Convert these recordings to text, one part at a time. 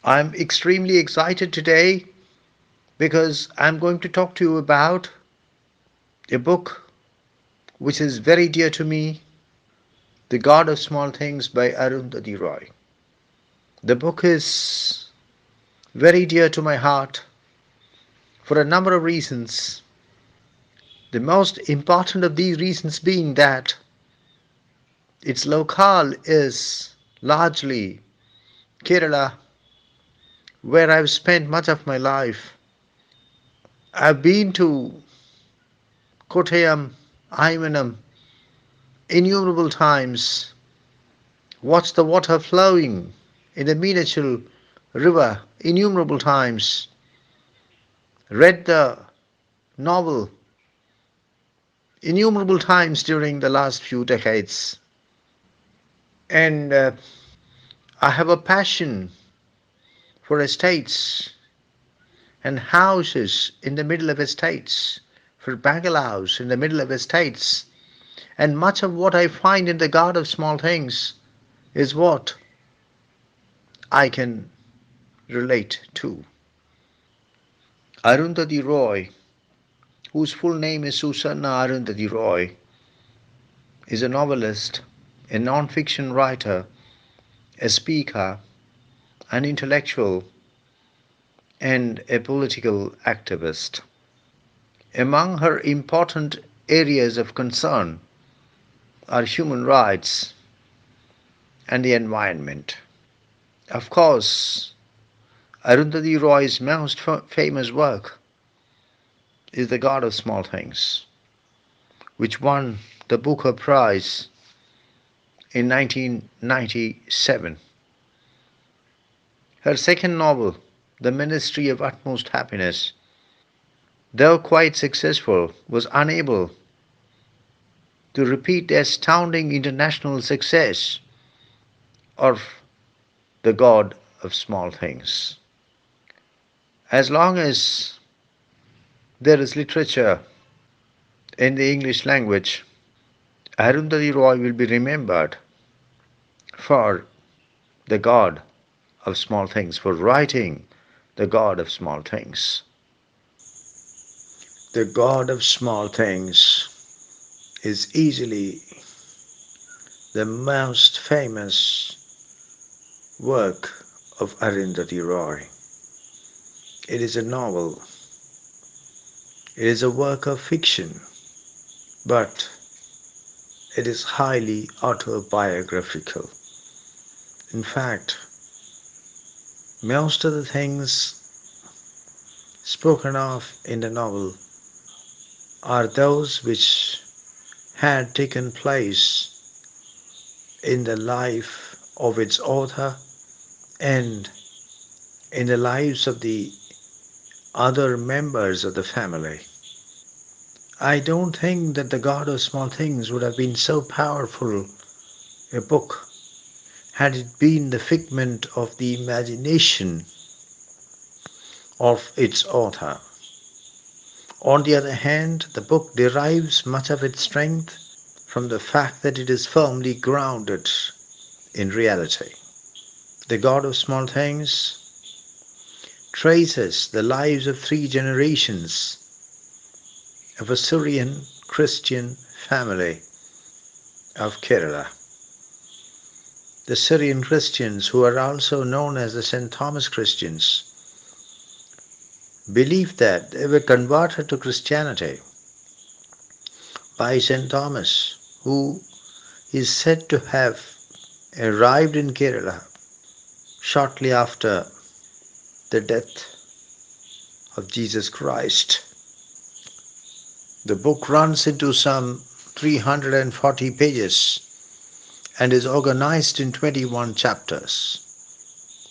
I'm extremely excited today because I'm going to talk to you about a book which is very dear to me, The God of Small Things by Arundhati Roy. The book is very dear to my heart for a number of reasons. The most important of these reasons being that its locale is largely Kerala, where I've spent much of my life. I've been to Kottayam, Ivanam innumerable times, watched the water flowing in the miniature river innumerable times, read the novel innumerable times during the last few decades, and I have a passion for estates and houses in the middle of estates, for bungalows in the middle of estates, and much of what I find in the God of Small Things is what I can relate to. Arundhati Roy, whose full name is Susanna Arundhati Roy, is a novelist, a non-fiction writer, a speaker, an intellectual, and a political activist. Among her important areas of concern are human rights and the environment. Of course, Arundhati Roy's most famous work is The God of Small Things, which won the Booker Prize in 1997. Her second novel, The Ministry of Utmost Happiness, though quite successful, was unable to repeat the astounding international success of The God of Small Things. As long as there is literature in the English language, Arundhati Roy will be remembered for The God of Small Things, for writing The God of Small Things. The God of Small Things is easily the most famous work of Arundhati Roy. It is a novel, it is a work of fiction, but it is highly autobiographical. In fact, most of the things spoken of in the novel are those which had taken place in the life of its author and in the lives of the other members of the family. I don't think that The God of Small Things would have been so powerful a book had it been the figment of the imagination of its author. On the other hand, the book derives much of its strength from the fact that it is firmly grounded in reality. The God of Small Things traces the lives of three generations of a Syrian Christian family of Kerala. The Syrian Christians, who are also known as the St. Thomas Christians, believed that they were converted to Christianity by St. Thomas, who is said to have arrived in Kerala shortly after the death of Jesus Christ. The book runs into some 340 pages and is organized in 21 chapters.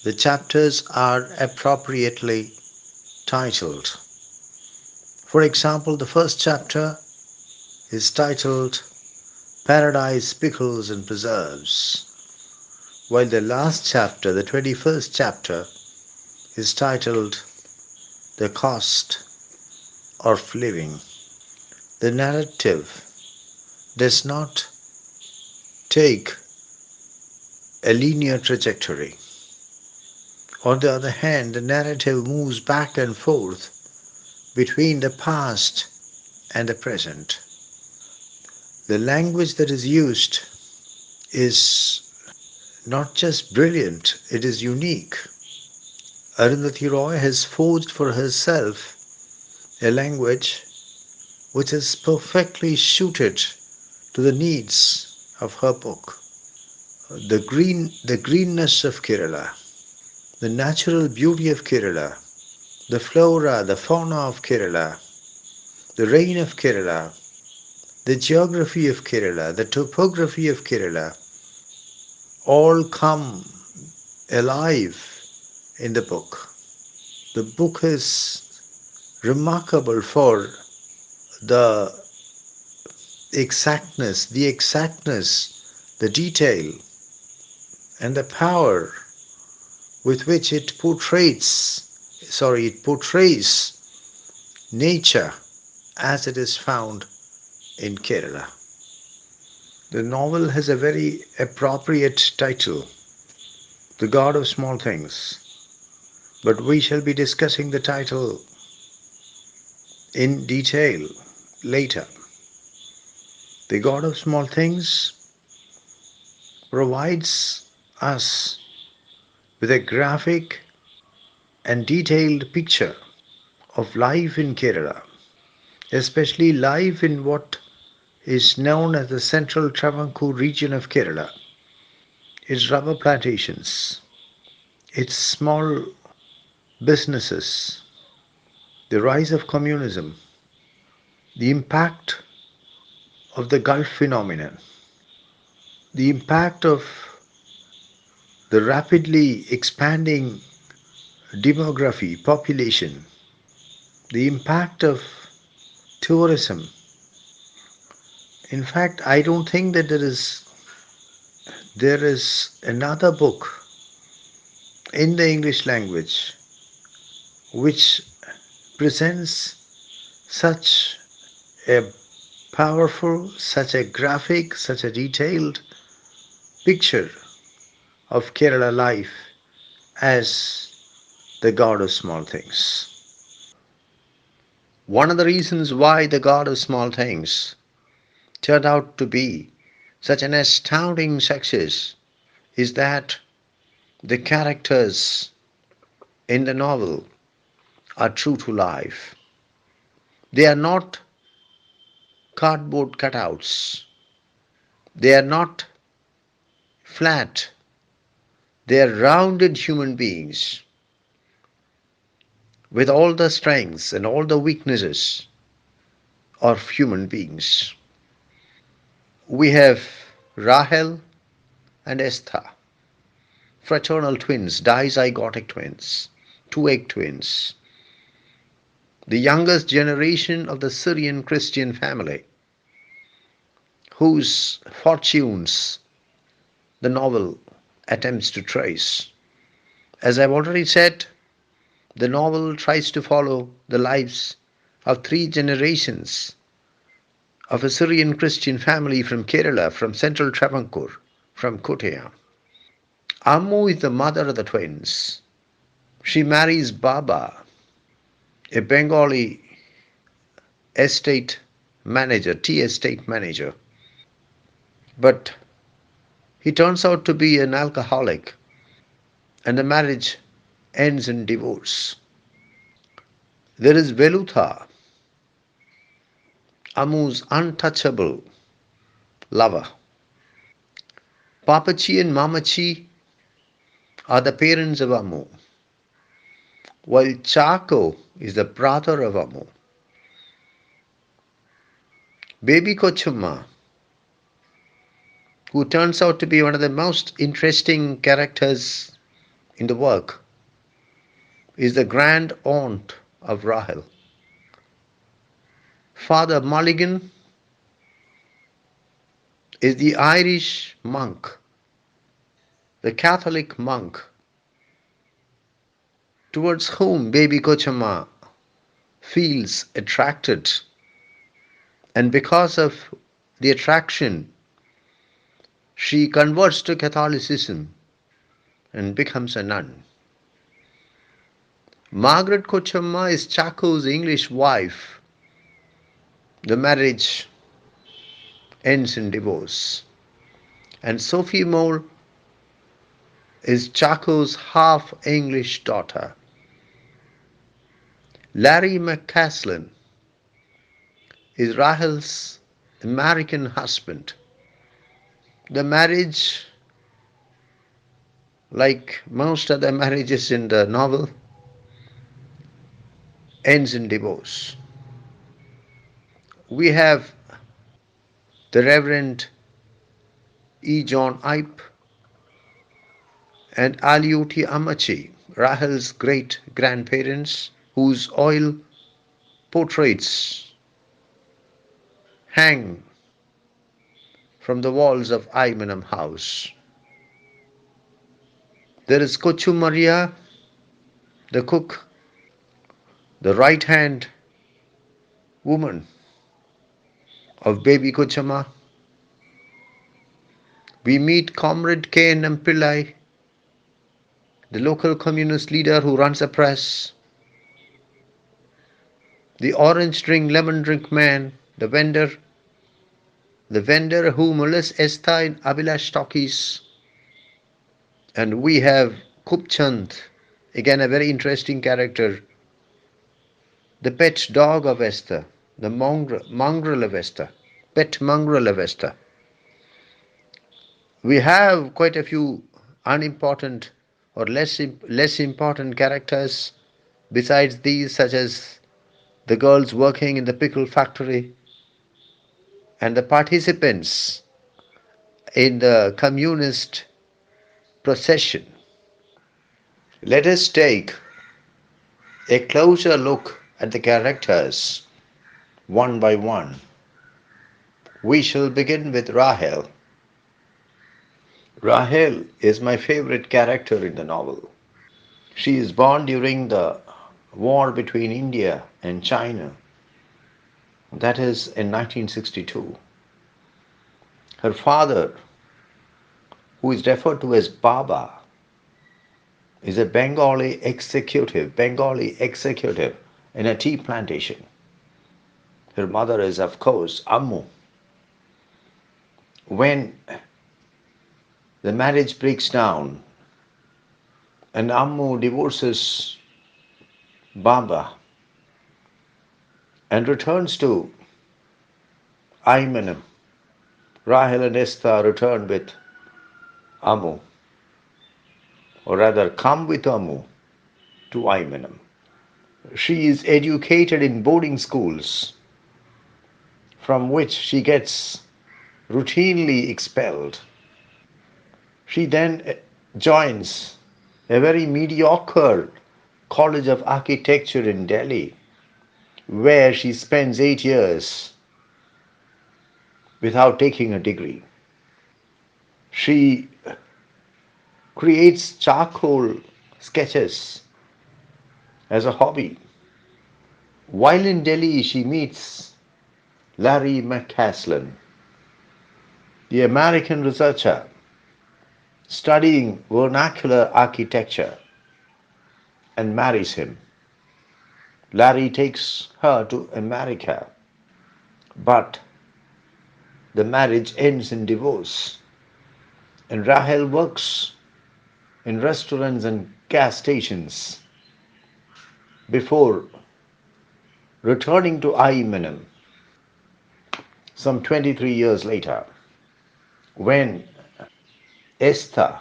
The chapters are appropriately titled. For example, the first chapter is titled Paradise, Pickles and Preserves, while the last chapter, the 21st chapter, is titled The Cost of Living. The narrative does not take a linear trajectory. On the other hand, the narrative moves back and forth between the past and the present. The language that is used is not just brilliant, it is unique. Arundhati Roy has forged for herself a language which is perfectly suited to the needs of her book. The greenness of Kerala, the natural beauty of Kerala, the flora, the fauna of Kerala, the rain of Kerala, the geography of Kerala, the topography of Kerala, all come alive in the book. The book is remarkable for the the detail, and the power with which it portrays nature as it is found in Kerala. The novel has a very appropriate title, The God of Small Things, but we shall be discussing the title in detail later. The God of Small Things provides us with a graphic and detailed picture of life in Kerala, especially life in what is known as the central Travancore region of Kerala. Its rubber plantations, its small businesses, the rise of communism, the impact of the Gulf phenomenon, the impact of the rapidly expanding demography, population, the impact of tourism. In fact, I don't think that there is another book in the English language which presents such a powerful, such a graphic, such a detailed picture of Kerala life as the God of Small Things. One of the reasons why the God of Small Things turned out to be such an astounding success is that the characters in the novel are true to life. They are not cardboard cutouts. They are not flat. They are rounded human beings with all the strengths and all the weaknesses of human beings. We have Rahel and Esther, fraternal twins, dizygotic twins, two-egg twins, the youngest generation of the Syrian Christian family, whose fortunes the novel attempts to trace. As I've already said, the novel tries to follow the lives of three generations of a Syrian Christian family from Kerala, from central Travancore, from Kottayam. Ammu is the mother of the twins. She marries Baba, a Bengali estate manager, tea estate manager. But he turns out to be an alcoholic, and the marriage ends in divorce. There is Velita, Ammu's untouchable lover. Papachi and Mamachi are the parents of Ammu, while Chaco is the brother of Ammu. Baby Kochama, who turns out to be one of the most interesting characters in the work, is the grand aunt of Rahel. Father Mulligan is the Irish monk, the Catholic monk, towards whom baby Kochama feels attracted, and because of the attraction, she converts to Catholicism and becomes a nun. Margaret Kochama is Chaco's English wife. The marriage ends in divorce. And Sophie Moore is Chaco's half English daughter. Larry McCaslin is Rahel's American husband. The marriage, like most other marriages in the novel, ends in divorce. We have the Reverend E John I and Aliuti Amachi, Rahel's great grandparents, whose oil portraits hang from the walls of Imanam House. There is Kochu Maria, the cook, the right hand woman of baby Kochama. We meet Comrade Pillai, the local communist leader who runs a press, the orange drink, lemon drink man, the vendor who molests Esther in Abhilash Talkies. And we have Kupchand, again a very interesting character, the pet dog of Esther, the mongrel of Esther, pet mongrel of Esther. We have quite a few unimportant or less important characters besides these, such as the girls working in the pickle factory and the participants in the communist procession. Let us take a closer look at the characters one by one. We shall begin with Rahel. Rahel is my favorite character in the novel. She is born during the war between India and China. That is in 1962. Her father, who is referred to as Baba, is a Bengali executive in a tea plantation. Her mother is, of course, Ammu. When the marriage breaks down and Ammu divorces Baba and returns to Aymanam, Rahel and Esther return with Ammu, or rather come with Ammu to Aymanam. She is educated in boarding schools from which she gets routinely expelled. She then joins a very mediocre college of architecture in Delhi, where she spends 8 years without taking a degree. She creates charcoal sketches as a hobby. While in Delhi, she meets Larry McCaslin, the American researcher studying vernacular architecture, and marries him. Larry takes her to America, but the marriage ends in divorce, and Rahel works in restaurants and gas stations before returning to Aymanam some 23 years later, when Esther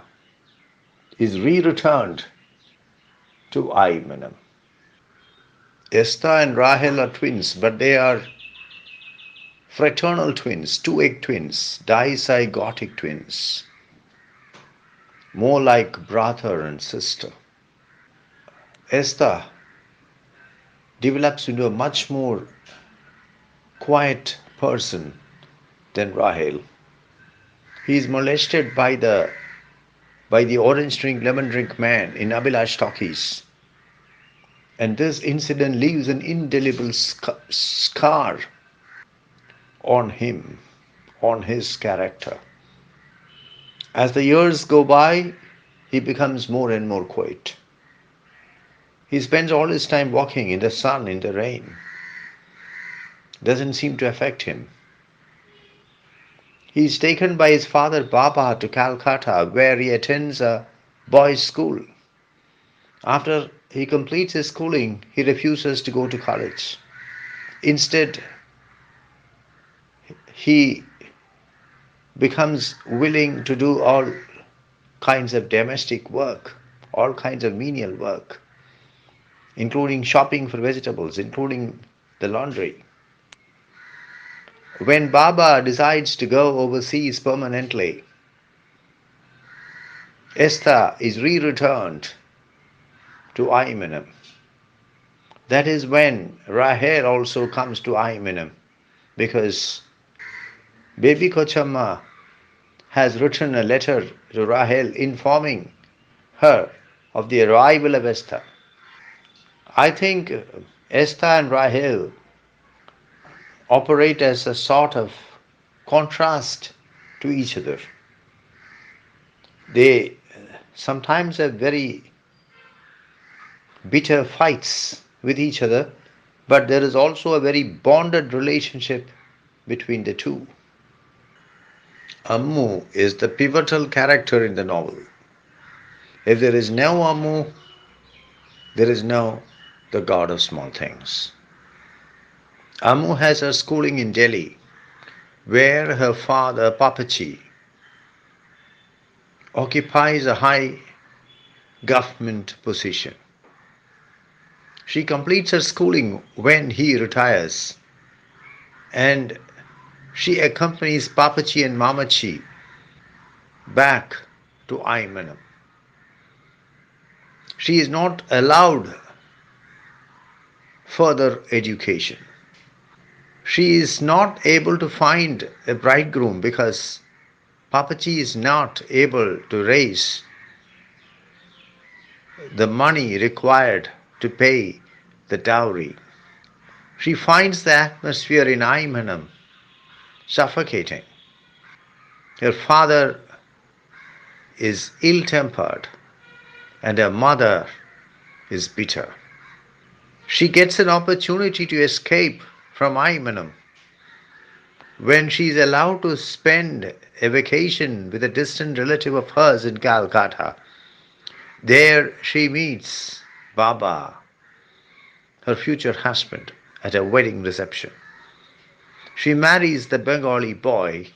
is re-returned to Aymanam. Esther and Rahel are twins, but they are fraternal twins, two-egg twins, dizygotic twins, more like brother and sister. Esther develops into a much more quiet person than Rahel. He is molested by the orange drink, lemon drink man in Abhilash Talkies. And this incident leaves an indelible scar on him, on his character. As the years go by, he becomes more and more quiet. He spends all his time walking in the sun, in the rain. Doesn't seem to affect him. He is taken by his father Baba to Calcutta, where he attends a boys' school. After he completes his schooling, he refuses to go to college. Instead, he becomes willing to do all kinds of domestic work, all kinds of menial work, including shopping for vegetables, including the laundry. When Baba decides to go overseas permanently, Esther is re-returned to Aymanam. That is when Rahel also comes to Aymanam, because baby Kochama has written a letter to Rahel informing her of the arrival of Esther. I think Esther and Rahel operate as a sort of contrast to each other. They sometimes have very bitter fights with each other, but there is also a very bonded relationship between the two. Ammu is the pivotal character in the novel. If there is no Ammu, there is no the god of small things. Ammu has her schooling in Delhi, where her father Papachi occupies a high government position. She completes her schooling when he retires, and she accompanies Papachi and Mamachi back to Aymanam. She is not allowed further education. She is not able to find a bridegroom because Papachi is not able to raise the money required to pay the dowry. She finds the atmosphere in Aymanam suffocating. Her father is ill-tempered and her mother is bitter. She gets an opportunity to escape from Aymanam when she is allowed to spend a vacation with a distant relative of hers in Calcutta. There she meets Baba, her future husband, at a wedding reception. She marries the Bengali boy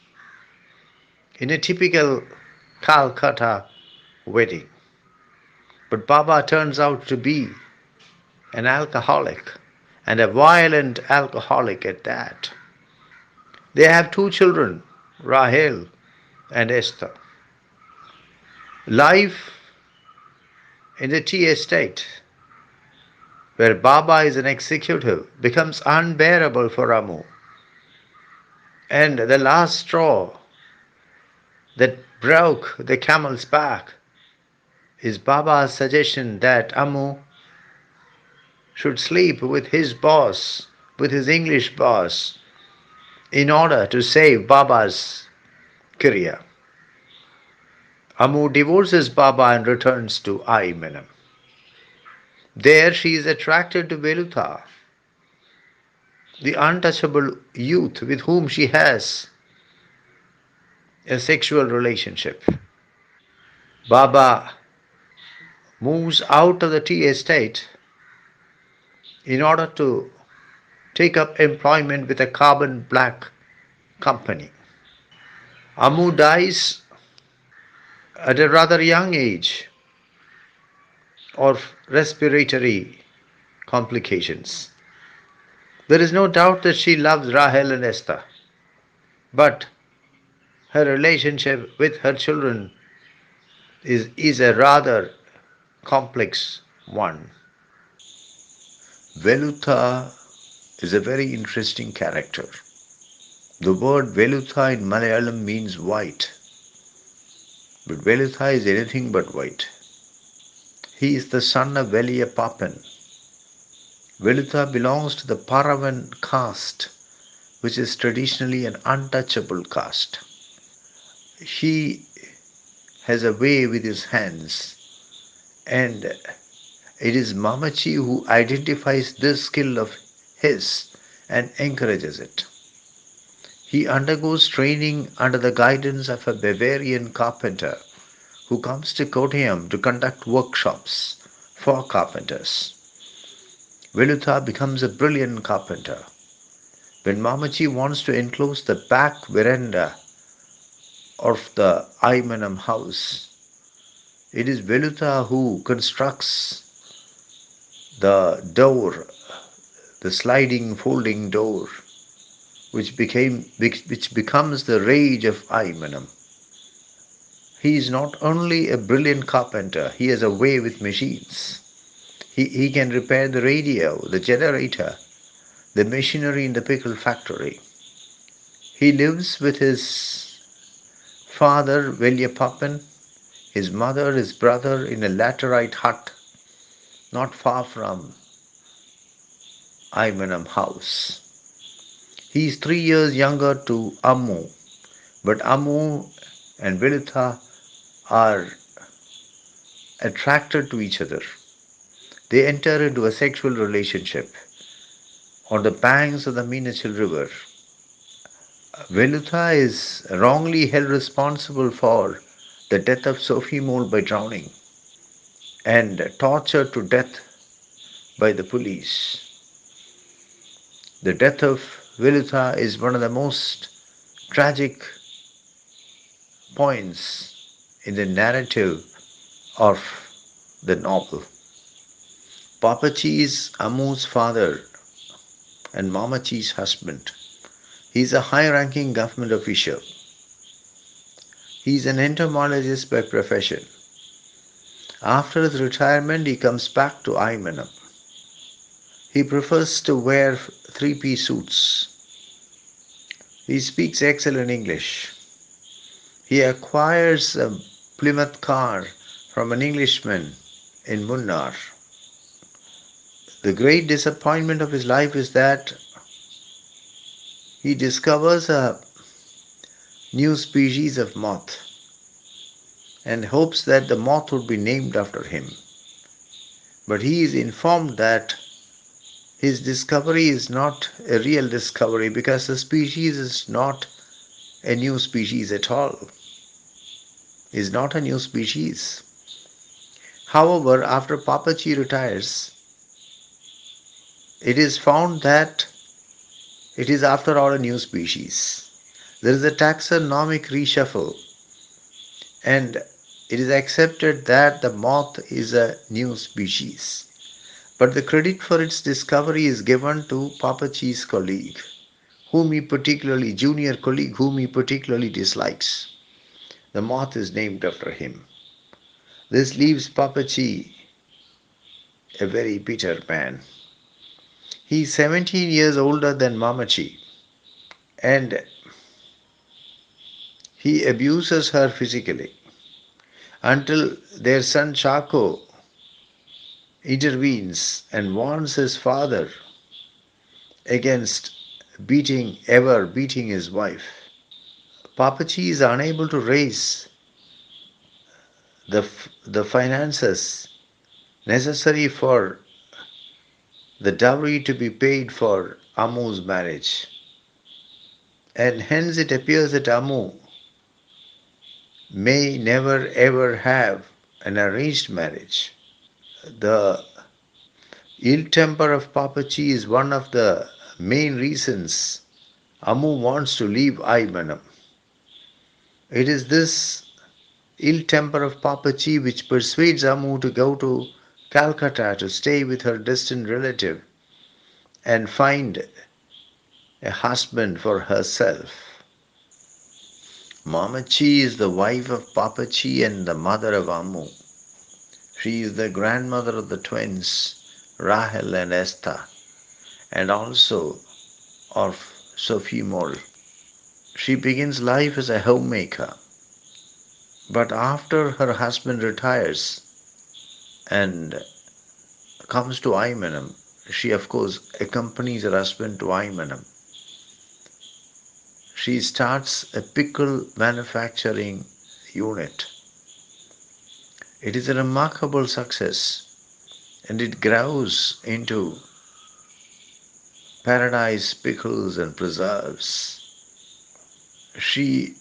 in a typical Calcutta wedding. But Baba turns out to be an alcoholic, and a violent alcoholic at that. They have two children, Rahel and Esther. Life in the tea estate, where Baba is an executive, becomes unbearable for Ramu. And the last straw that broke the camel's back is Baba's suggestion that Amu should sleep with his boss, with his English boss, in order to save Baba's career. Amu divorces Baba and returns to Aymanam. There she is attracted to Velita, the untouchable youth with whom she has a sexual relationship. Baba moves out of the tea estate in order to take up employment with a carbon black company. Amu dies at a rather young age of respiratory complications. There is no doubt that she loves Rahel and Esther, but her relationship with her children is a rather complex one. Velita is a very interesting character. The word Velita in Malayalam means white, but Velita is anything but white. He is the son of Vale Papan. Velita belongs to the Paravan caste, which is traditionally an untouchable caste. He has a way with his hands, and It is Mamachi who identifies this skill of his and encourages it. He undergoes training under the guidance of a Bavarian carpenter who comes to Kottayam to conduct workshops for carpenters. Velita becomes a brilliant carpenter. When Mamachi wants to enclose the back veranda of the Aymanam house, it is Velita who constructs the door, the sliding folding door, which becomes the rage of Aymanam. He is not only a brilliant carpenter, he has a way with machines. He can repair the radio, the generator, the machinery in the pickle factory. He lives with his father, Vale Papan, his mother, his brother in a laterite hut not far from Aymanam house. He is 3 years younger to Ammu, but Ammu and Velita are attracted to each other. They enter into a sexual relationship on the banks of the Meenachal river. Velita is wrongly held responsible for the death of Sophie Mole by drowning and tortured to death by the police. The death of Velita is one of the most tragic points in the narrative of the novel. Papachi is Amu's father and Mamachi's husband. He is a high-ranking government official. He is an entomologist by profession. After his retirement, he comes back to Aymanam. He prefers to wear three-piece suits. He speaks excellent English. He acquires a Plymouth car from an Englishman in Munnar. The great disappointment of his life is that he discovers a new species of moth and hopes that the moth would be named after him. But he is informed that his discovery is not a real discovery because the species is not a new species at all. Is not a new species. However, after Papachi retires, it is found that it is after all a new species. There is a taxonomic reshuffle and it is accepted that the moth is a new species. But the credit for its discovery is given to Papachi's colleague, junior colleague, whom he particularly dislikes. The moth is named after him. This leaves Papachi a very bitter man. He is 17 years older than Mamachi and he abuses her physically until their son Chaco intervenes and warns his father against ever beating his wife. Papachi is unable to raise the finances necessary for the dowry to be paid for Amu's marriage. And hence it appears that Amu may never ever have an arranged marriage. The ill temper of Papachi is one of the main reasons Amu wants to leave Aymanam. It is this ill temper of Papachi which persuades Amu to go to Calcutta to stay with her distant relative and find a husband for herself. Mamachi is the wife of Papachi and the mother of Amu. She is the grandmother of the twins, Rahel and Esther, and also of Sophie Mole. She begins life as a homemaker, but after her husband retires and comes to Aymanam, she of course accompanies her husband to Aymanam. She starts a pickle manufacturing unit. It is a remarkable success. and it grows into paradise pickles and preserves. She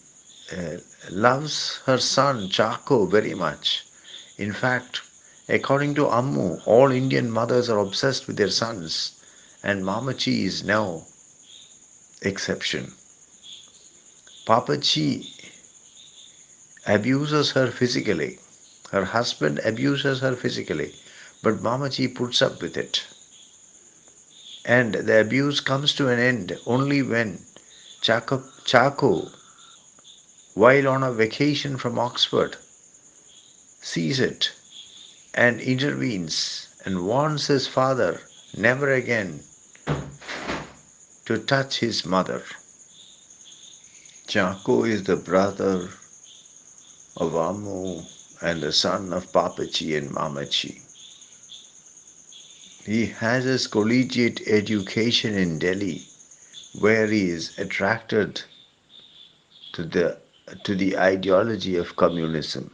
uh, loves her son Chaco very much. In fact, according to Ammu, all Indian mothers are obsessed with their sons, and Mamachi is no exception. Papachi abuses her physically. Her husband abuses her physically, but Mamachi puts up with it. And the abuse comes to an end only when Chaco, while on a vacation from Oxford, sees it and intervenes and warns his father never again to touch his mother. Chaco is the brother of Amu and the son of Papachi and Mamachi. He has his collegiate education in Delhi, where he is attracted to the ideology of communism.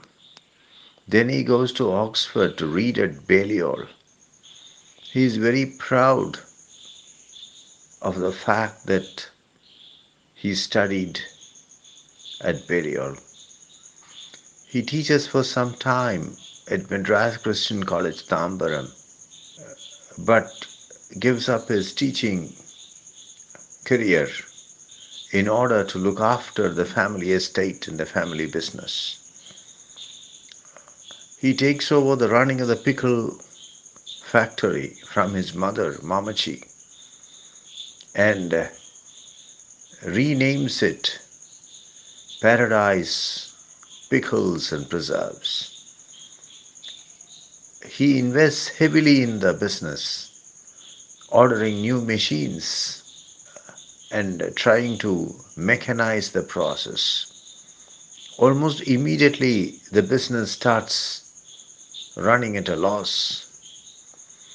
Then he goes to Oxford to read at Balliol. He is very proud of the fact that he studied at Balliol. He teaches for some time at Madras Christian College, Tambaram, but gives up his teaching career in order to look after the family estate and the family business. He takes over the running of the pickle factory from his mother, Mamachi, and renames it Paradise Pickles and Preserves. He invests heavily in the business, ordering new machines and trying to mechanize the process. Almost immediately, the business starts running at a loss.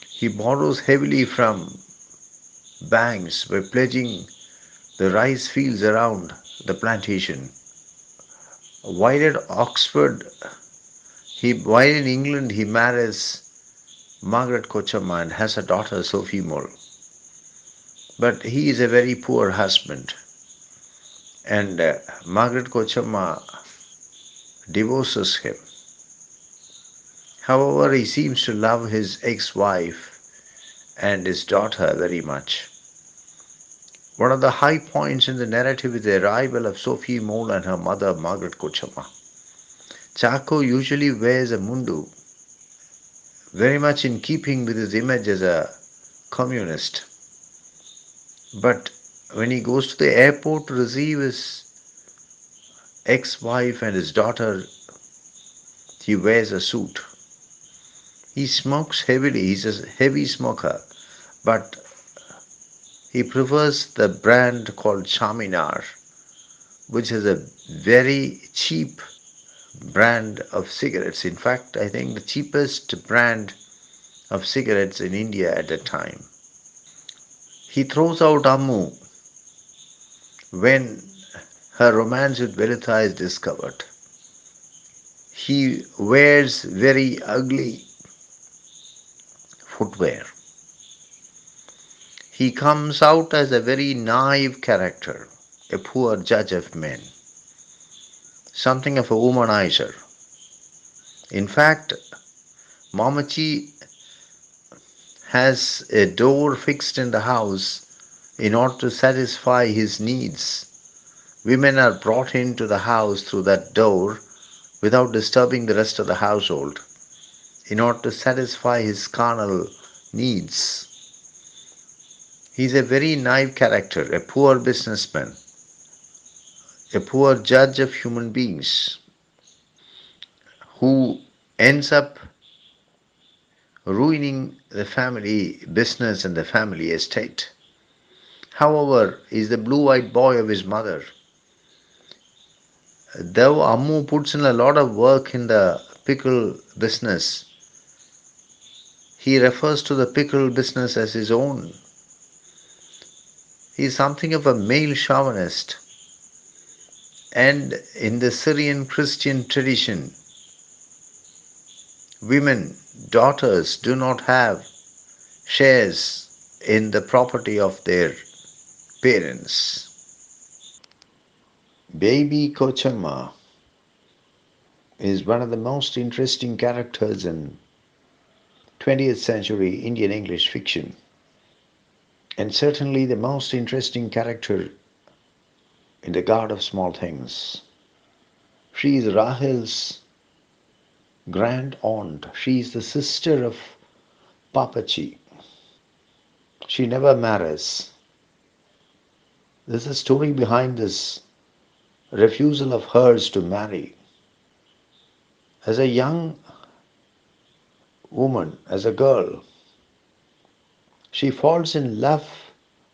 He borrows heavily from banks by pledging the rice fields around the plantation. While at Oxford, while in England, he marries Margaret Kochama and has a daughter, Sophie Moll. But he is a very poor husband, and Margaret Kochama divorces him. However, he seems to love his ex-wife and his daughter very much. One of the high points in the narrative is the arrival of Sophie Moll and her mother, Margaret Kochama. Chaco usually wears a mundu, very much in keeping with his image as a communist. But when he goes to the airport to receive his ex-wife and his daughter, he wears a suit. He smokes heavily, he's a heavy smoker, but he prefers the brand called Charminar, which is a very cheap brand of cigarettes. In fact, I think the cheapest brand of cigarettes in India at the time. He throws out Ammu when her romance with Velita is discovered. He wears very ugly footwear. He comes out as a very naive character, a poor judge of men, something of a womanizer. In fact, Mamachi has a door fixed in the house in order to satisfy his needs. Women are brought into the house through that door without disturbing the rest of the household in order to satisfy his carnal needs. He's a very naive character, a poor businessman, a poor judge of human beings who ends up ruining the family business and the family estate. However, he's the blue-eyed boy of his mother. Though Ammu puts in a lot of work in the pickle business, he refers to the pickle business as his own. He is something of a male chauvinist. And in the Syrian Christian tradition, women, daughters do not have shares in the property of their parents. Baby Kochama is one of the most interesting characters in 20th century Indian English fiction, and certainly the most interesting character in The God of Small Things. She is Rahil's grand aunt. She is the sister of Papachi. She never marries. There's a story behind this refusal of hers to marry. As a young woman, as a girl, she falls in love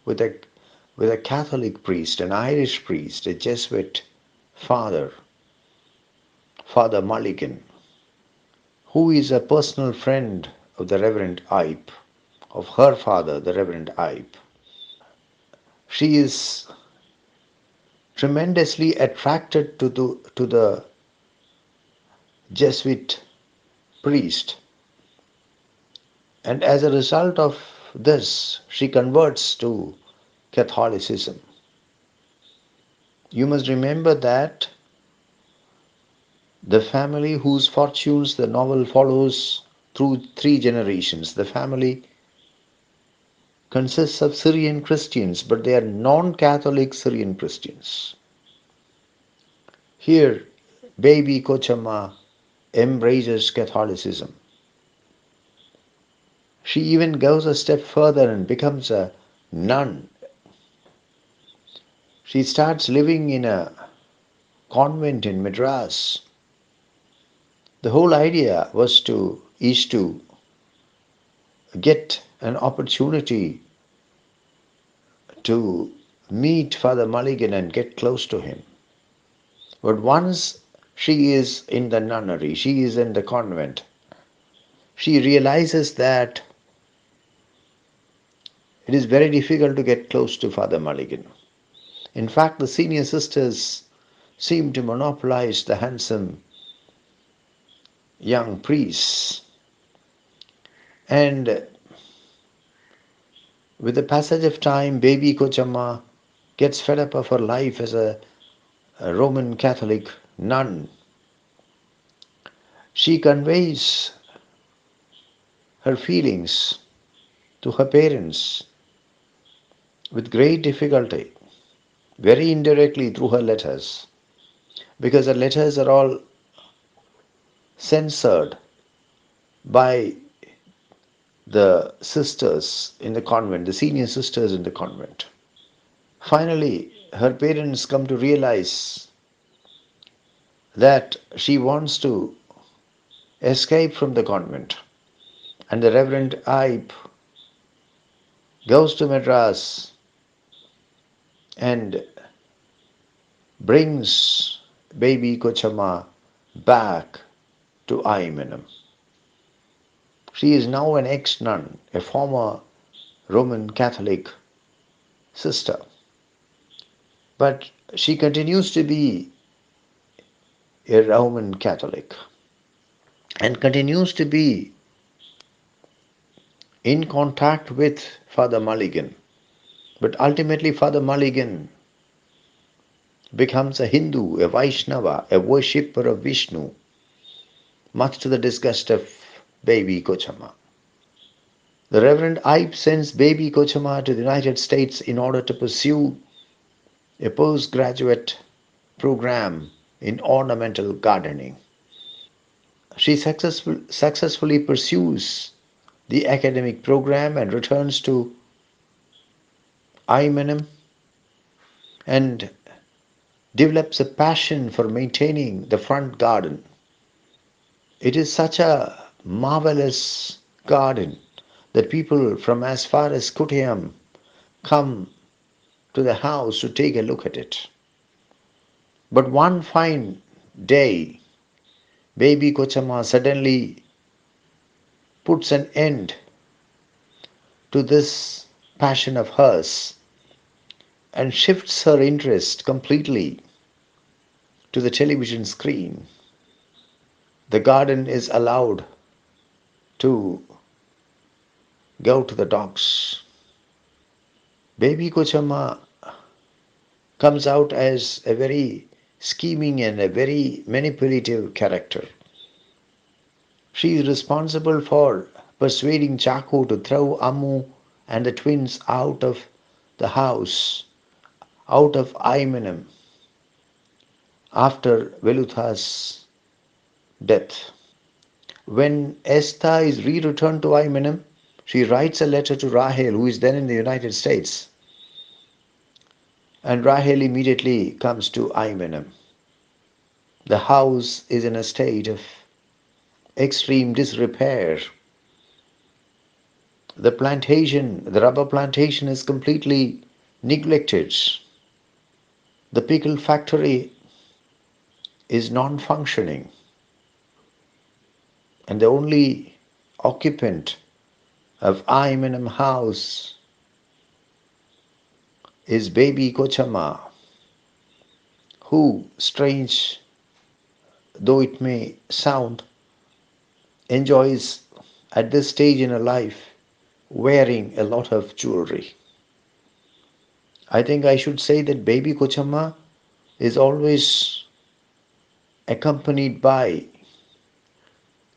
with a Catholic priest, an Irish priest, a Jesuit father, Father Mulligan, who is a personal friend of the Reverend Ipe, of her father, the Reverend Ipe. She is tremendously attracted to the Jesuit priest, and as a result of this, she converts to Catholicism. You must remember that the family whose fortunes the novel follows through three generations, the family consists of Syrian Christians, but they are non-Catholic Syrian Christians. Here, baby Kochama embraces Catholicism. She even goes a step further and becomes a nun. She starts living in a convent in Madras. The whole idea is to get an opportunity to meet Father Mulligan and get close to him. But once she is in the nunnery, she is in the convent, she realizes that it is very difficult to get close to Father Mulligan. In fact, the senior sisters seem to monopolize the handsome young priests. And with the passage of time, baby Kochama gets fed up of her life as a Roman Catholic nun. She conveys her feelings to her parents with great difficulty, very indirectly through her letters, because her letters are all censored by the sisters in the convent, the senior sisters in the convent. Finally, her parents come to realize that she wants to escape from the convent, and the Reverend Ipe goes to Madras and brings baby Kochama back to Aimanam. She is now an ex-nun, a former Roman Catholic sister. But she continues to be a Roman Catholic and continues to be in contact with Father Mulligan. But ultimately, Father Mulligan becomes a Hindu, a Vaishnava, a worshipper of Vishnu, much to the disgust of baby Kochama. The Reverend Ipe sends baby Kochama to the United States in order to pursue a postgraduate program in ornamental gardening. She successfully pursues the academic program and returns to Aimanam and develops a passion for maintaining the front garden. It is such a marvelous garden that people from as far as Kottayam come to the house to take a look at it. But one fine day, baby Kochama suddenly puts an end to this passion of hers and shifts her interest completely to the television screen. The garden is allowed to go to the docks. Baby Kochama comes out as a very scheming and a very manipulative character. She is responsible for persuading Chaco to throw Ammu and the twins out of the house, out of Aimanam, after Veluta's death. When Esther is re-returned to Aimanam, she writes a letter to Rahel, who is then in the United States, and Rahel immediately comes to Aimanam. The house is in a state of extreme disrepair. The rubber plantation is completely neglected. The pickle factory is non-functioning, and the only occupant of Aimanam house is baby Kochama, who, strange though it may sound, enjoys at this stage in her life wearing a lot of jewelry. I think I should say that baby Kochama is always accompanied by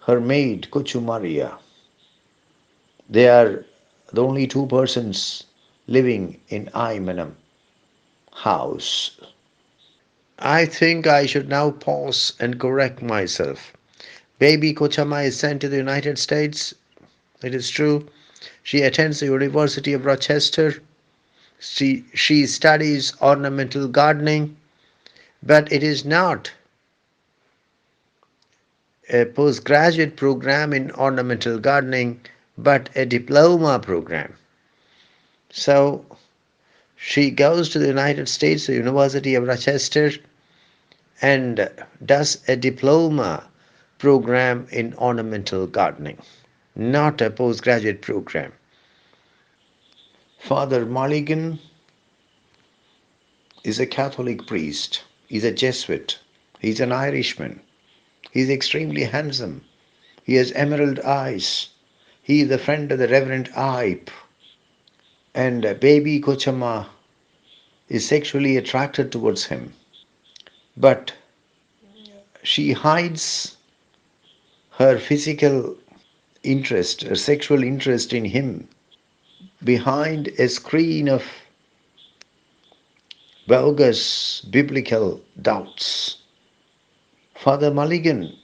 her maid Kochumaria. They are the only two persons living in Aimanam house. I think I should now pause and correct myself. Baby Kochama is sent to the United States. It is true. She attends the University of Rochester. She studies ornamental gardening, but it is not a postgraduate program in ornamental gardening, but a diploma program. So she goes to the United States, the University of Rochester, and does a diploma program in ornamental gardening, not a postgraduate program. Father Mulligan is a Catholic priest. He's a Jesuit. He's an Irishman. He's extremely handsome. He has emerald eyes. He is the friend of the Reverend I. And baby Kochama is sexually attracted towards him. But she hides her physical interest, her sexual interest in him behind a screen of bogus biblical doubts. Father Mulligan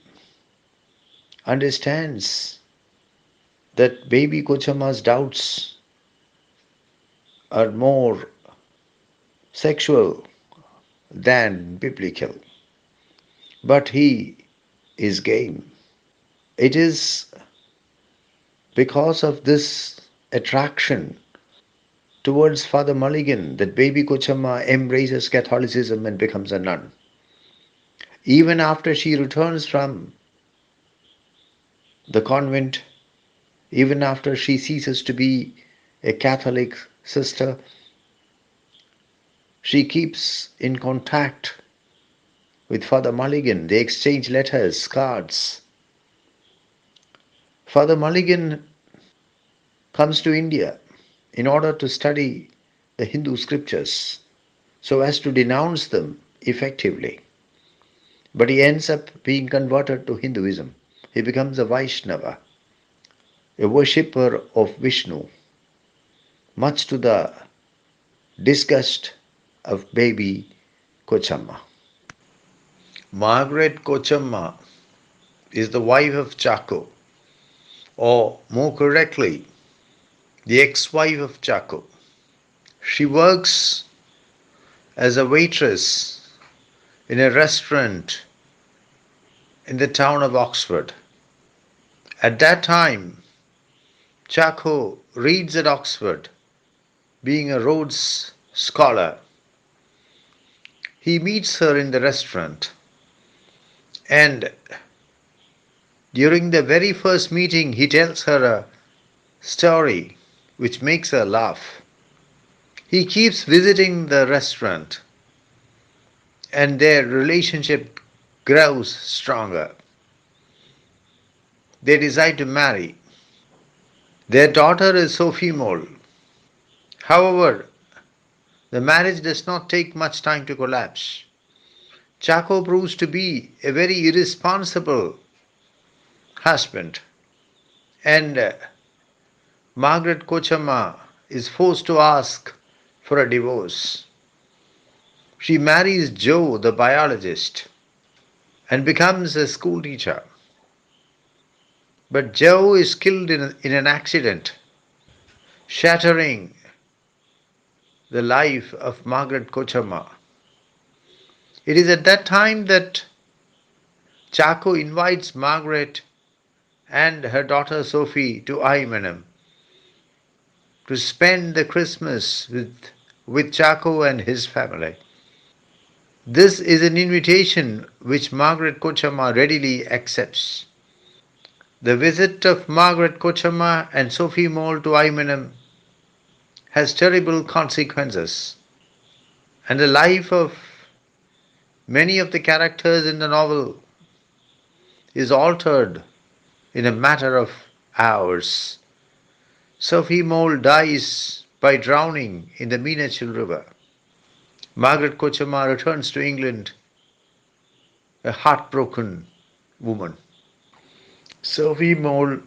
understands that baby Kochama's doubts are more sexual than biblical, but he is game. It is because of this attraction towards Father Mulligan that baby Kochama embraces Catholicism and becomes a nun. Even after she returns from the convent, even after she ceases to be a Catholic sister, she keeps in contact with Father Mulligan. They exchange letters, cards. Father Mulligan comes to India in order to study the Hindu scriptures so as to denounce them effectively. But he ends up being converted to Hinduism. He becomes a Vaishnava, a worshipper of Vishnu, much to the disgust of baby Kochama. Margaret Kochama is the wife of Chaco, or more correctly, the ex-wife of Chaco. She works as a waitress in a restaurant in the town of Oxford. At that time, Chaco reads at Oxford, being a Rhodes Scholar. He meets her in the restaurant, and during the very first meeting, he tells her a story which makes her laugh. He keeps visiting the restaurant, and their relationship grows stronger. They decide to marry. Their daughter is Sophie Mole. However, the marriage does not take much time to collapse. Chaco proves to be a very irresponsible husband, and Margaret Kochama is forced to ask for a divorce. She marries Joe, the biologist, and becomes a school teacher. But Joe is killed in an accident, shattering the life of Margaret Kochama. It is at that time that Chaco invites Margaret and her daughter Sophie to Aymanam to spend the Christmas with Chaco and his family. This is an invitation which Margaret Kochama readily accepts. The visit of Margaret Kochama and Sophie Mole to Aymanam has terrible consequences, and the life of many of the characters in the novel is altered in a matter of hours. Sophie Mole dies by drowning in the Meenachil River. Margaret Kochama returns to England a heartbroken woman. Sophie Mole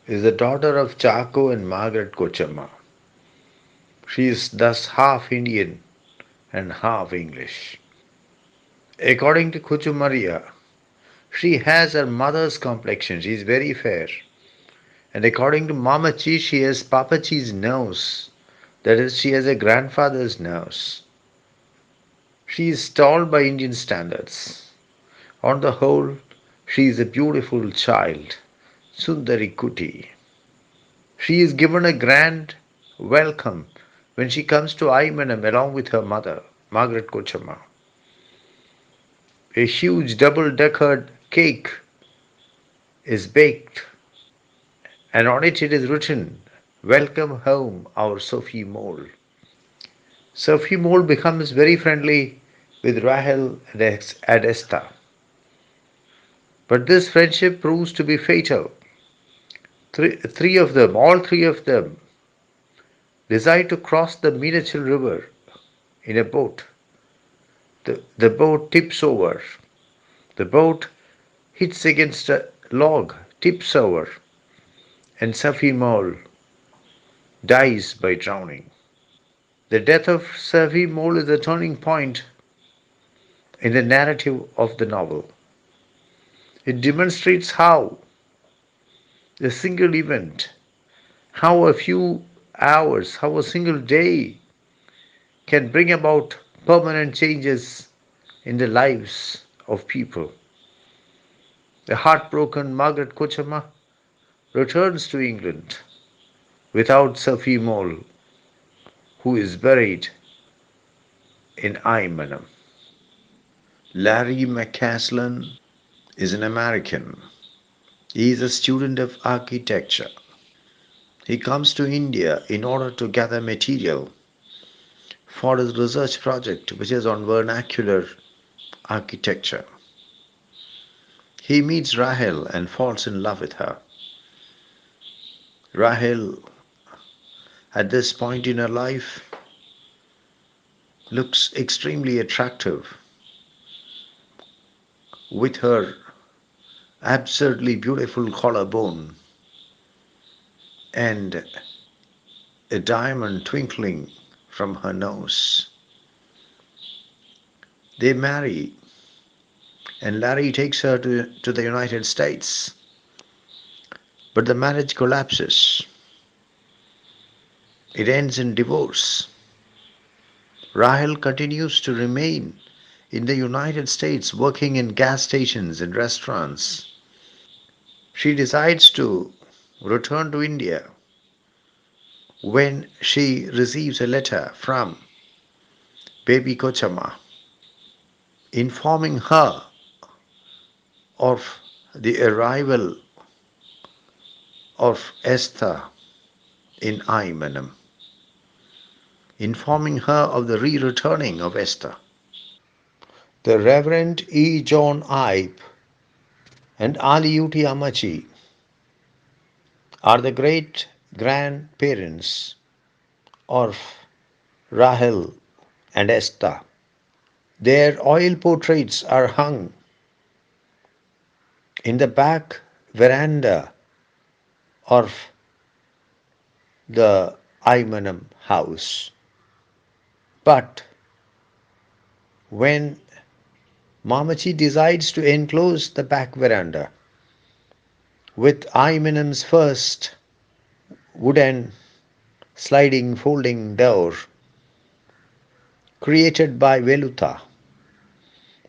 is the daughter of Chaco and Margaret Kochama. She is thus half Indian and half English. According to Kuchumaria, she has her mother's complexion. She is very fair. And according to Mamachi, she has Papachi's nose. That is, she has a grandfather's nose. She is tall by Indian standards. On the whole, she is a beautiful child, Sundari Kuti. She is given a grand welcome when she comes to Aymanam along with her mother, Margaret Kochama. A huge double-decker cake is baked, and on it is written, "Welcome home, our Sophie Mole." Sophie Mole becomes very friendly with Rahel and Esther. But this friendship proves to be fatal. All three of them, decide to cross the Meenachil River in a boat. The boat tips over. The boat hits against a log, tips over, and Sophie Mole dies by drowning. The death of Sophie Mole is a turning point in the narrative of the novel. It demonstrates how a single event, how a few hours, how a single day can bring about permanent changes in the lives of people. The heartbroken Margaret Kochama returns to England without Sophie Mole, who is buried in Aymanam. Larry McCaslin is an American. He is a student of architecture. He comes to India in order to gather material for his research project, which is on vernacular architecture. He meets Rahel and falls in love with her. Rahel, at this point in her life, looks extremely attractive with her absurdly beautiful collarbone and a diamond twinkling from her nose. They marry, and Larry takes her to the United States. But the marriage collapses. It ends in divorce. Rahel continues to remain in the United States working in gas stations and restaurants. She decides to return to India when she receives a letter from baby Kochama informing her of the arrival of Esther in Aymanam, informing her of the re-returning of Esther. The Reverend E John I and Aliuti Amachi are the great grandparents of Rahel and Esther. Their oil portraits are hung in the back veranda of the Imanam house. But when Mamachi decides to enclose the back veranda with Imanam's first wooden sliding folding door created by Velita,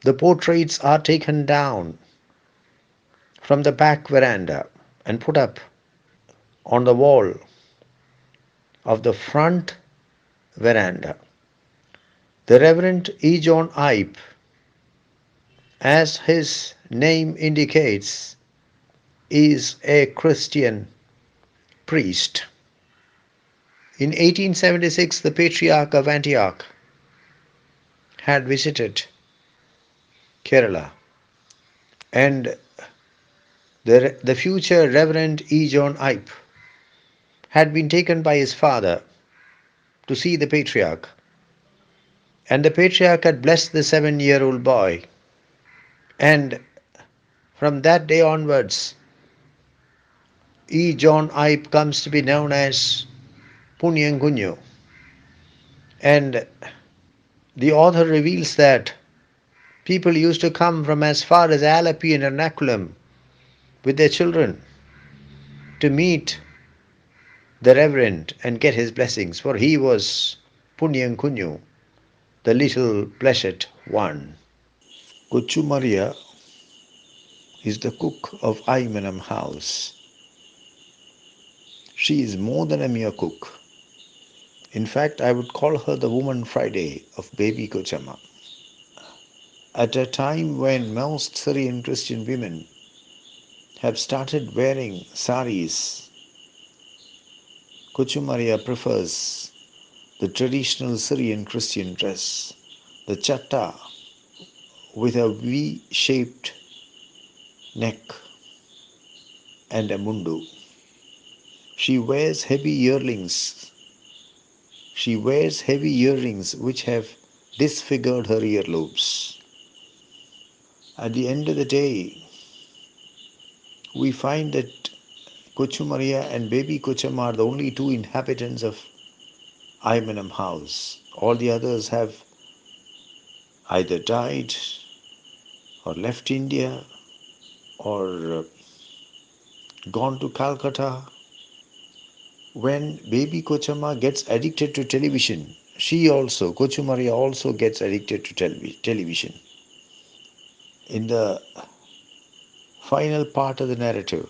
the portraits are taken down from the back veranda and put up on the wall of the front veranda. The Reverend E John I, as his name indicates, is a Christian priest. In 1876, the Patriarch of Antioch had visited Kerala, and the future Reverend E John I had been taken by his father to see the Patriarch, and the Patriarch had blessed the 7-year-old boy. And from that day onwards, E. John I comes to be known as Punyangunyu. And the author reveals that people used to come from as far as Alleppey and Ernakulam with their children to meet the Reverend and get his blessings, for he was Punyangunyu, the little blessed one. Kochu Maria is the cook of Imanam house. She is more than a mere cook. In fact, I would call her the Woman Friday of baby Kochama. At a time when most Syrian Christian women have started wearing saris, Kochumaria prefers the traditional Syrian Christian dress, the chatta with a V-shaped neck and a mundu. She wears heavy earrings. She wears heavy earrings which have disfigured her earlobes. At the end of the day, we find that Kochumaria and baby Kochama are the only two inhabitants of Imanam house. All the others have either died or left India or gone to Calcutta. When baby Kochama gets addicted to television, Kochumaria also gets addicted to television. In the final part of the narrative,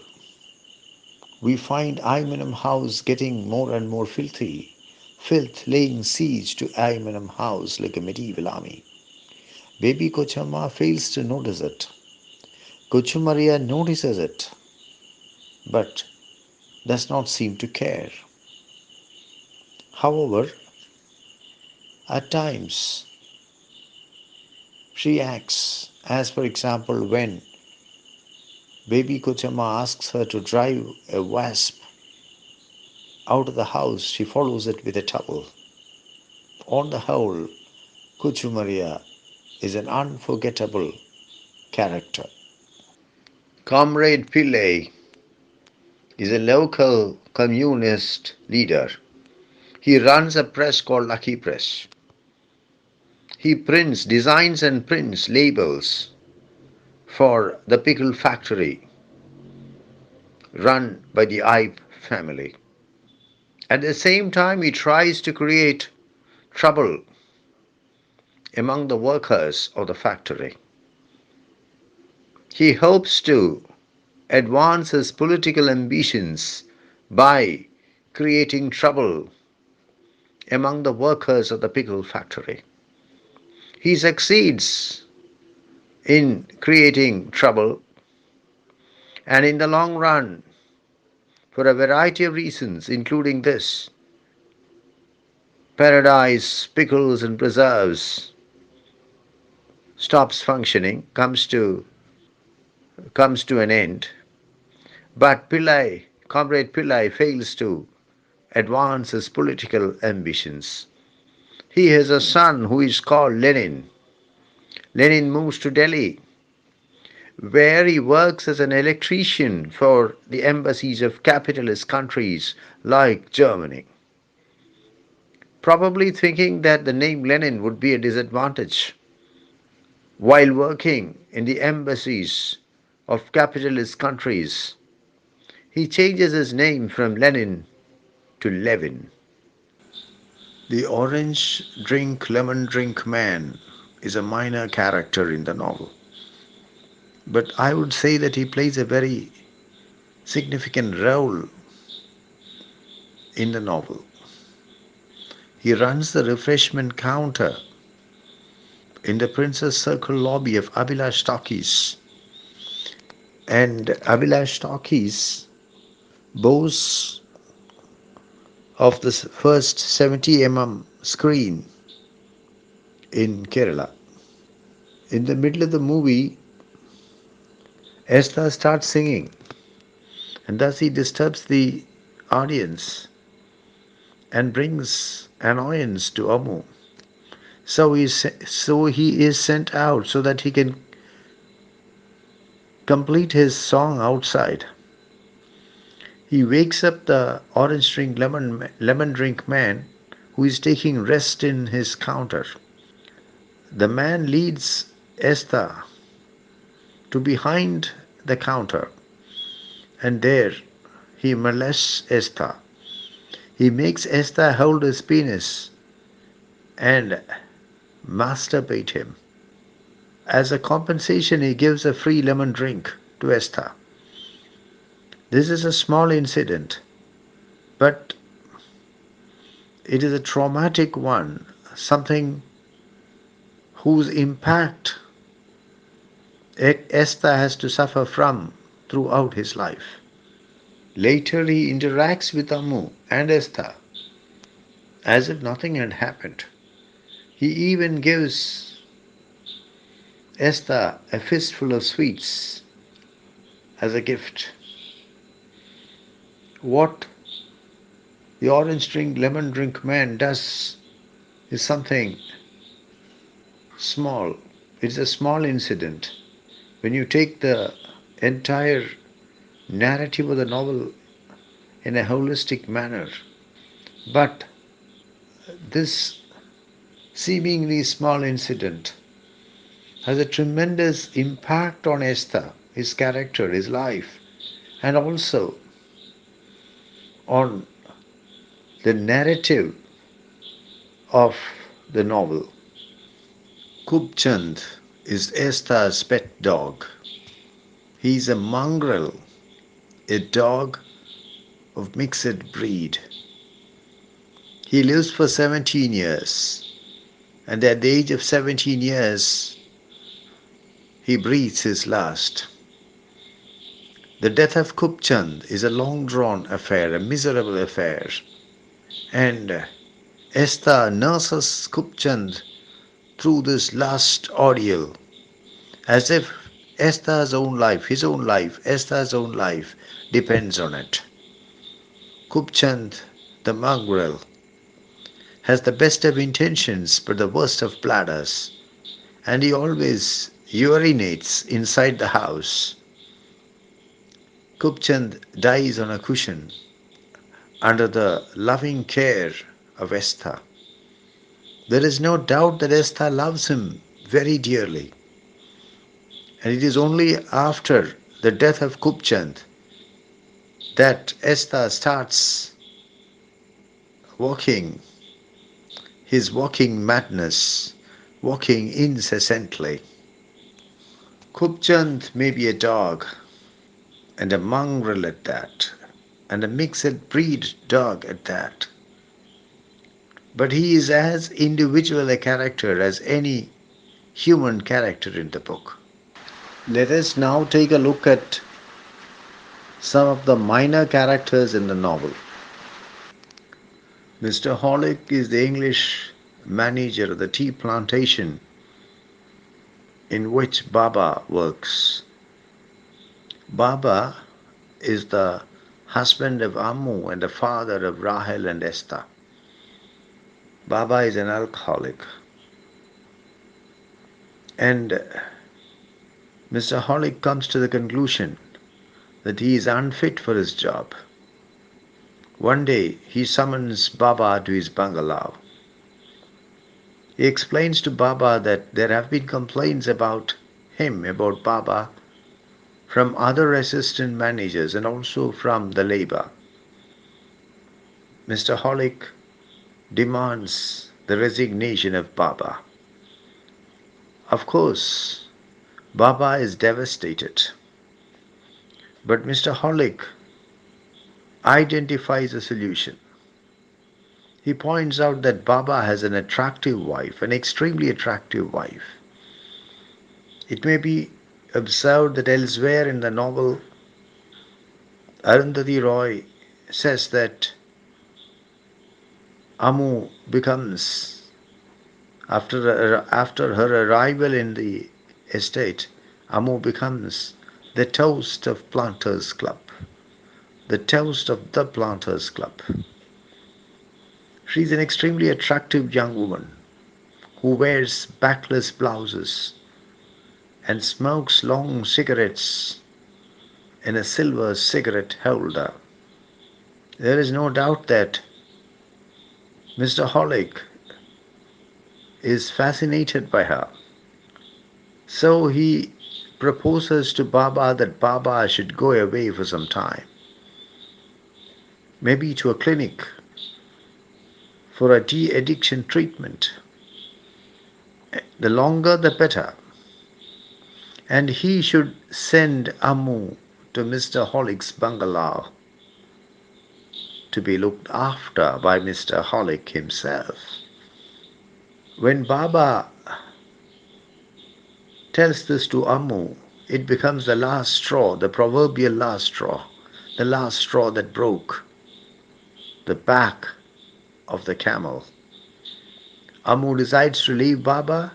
we find Imanam house getting more and more filthy, filth laying siege to Imanam house like a medieval army. Baby Kochama fails to notice it. Kochumaria notices it, but does not seem to care. However, at times she acts, as for example when baby Kochama asks her to drive a wasp out of the house, she follows it with a towel. On the whole, Kochumaria is an unforgettable character. Comrade Pillai is a local communist leader. He runs a press called Lucky Press. He designs and prints labels for the pickle factory run by the Ibe family. At the same time, he tries to create trouble among the workers of the factory. He hopes to advance his political ambitions by creating trouble among the workers of the pickle factory. He succeeds in creating trouble, and in the long run, for a variety of reasons, including this, Paradise Pickles and Preserves stops functioning, comes to an end. But Pillai Comrade Pillai fails to advance his political ambitions. He has a son who is called Lenin. Lenin moves to Delhi, where he works as an electrician for the embassies of capitalist countries like Germany, probably thinking that the name Lenin would be a disadvantage. While working in the embassies of capitalist countries, he changes his name from Lenin to Levin. The orange drink, lemon drink man is a minor character in the novel, but I would say that he plays a very significant role in the novel. He runs the refreshment counter in the Princess Circle lobby of Abhilash Talkies, and Abhilash Talkies boasts of the first 70 screen in Kerala. In the middle of the movie, Esther starts singing, and thus he disturbs the audience and brings annoyance to Amu. So he is sent out so that he can complete his song outside. He wakes up the orange drink lemon drink man who is taking rest in his counter. The man leads Esther to behind the counter, and there he molests Esther. He makes Esther hold his penis and masturbate him. As a compensation, he gives a free lemon drink to Esther. This is a small incident, but it is a traumatic one, something whose impact Esther has to suffer from throughout his life. Later, he interacts with Amu and Esther as if nothing had happened. He even gives Esther a fistful of sweets as a gift. What the orange drink, lemon drink man does is something small. It's a small incident. When you take the entire narrative of the novel in a holistic manner, but this seemingly small incident has a tremendous impact on Esther, his character, his life, and also on the narrative of the novel. Kubchand is Esther's pet dog. He is a mongrel, a dog of mixed breed. He lives for 17 years, and at the age of 17 years, he breathes his last. The death of Kubchand is a long-drawn affair, a miserable affair, and Esther nurses Kubchand through this last ordeal as if Esther's own life, his own life, Esther's own life depends on it. Kubchand, the mongrel, has the best of intentions but the worst of bladders, and he always urinates inside the house. Kubchand dies on a cushion under the loving care of Esther. There is no doubt that Esther loves him very dearly, and it is only after the death of Kubchand that Esther starts walking his walking madness, walking incessantly. Kubchand may be a dog, and a mongrel at that, and a mixed breed dog at that, but he is as individual a character as any human character in the book. Let us now take a look at some of the minor characters in the novel. Mr. Holik is the English manager of the tea plantation in which Baba works. Baba is the husband of Ammu and the father of Rahel and Esther. Baba is an alcoholic, and Mr. Holik comes to the conclusion that he is unfit for his job. One day he summons Baba to his bungalow. He explains to Baba that there have been complaints about Baba, from other assistant managers and also from the labor. Mr. Holik demands the resignation of Baba. Of course, Baba is devastated, but Mr. Holik identifies a solution. He points out that Baba has an attractive wife, an extremely attractive wife. It may be observed that elsewhere in the novel, Arundhati Roy says that Amu becomes, after her arrival in the estate, Amu becomes the toast of Planters Club. The toast of the Planters Club. She is an extremely attractive young woman who wears backless blouses and smokes long cigarettes in a silver cigarette holder. There is no doubt that Mr. Holik is fascinated by her. So he proposes to Baba that Baba should go away for some time, maybe to a clinic for a de-addiction treatment. The longer the better. And he should send Amu to Mr. Holik's bungalow to be looked after by Mr. Holik himself. When Baba tells this to Amu, it becomes the last straw, the proverbial last straw, the last straw that broke the back of the camel. Amu decides to leave Baba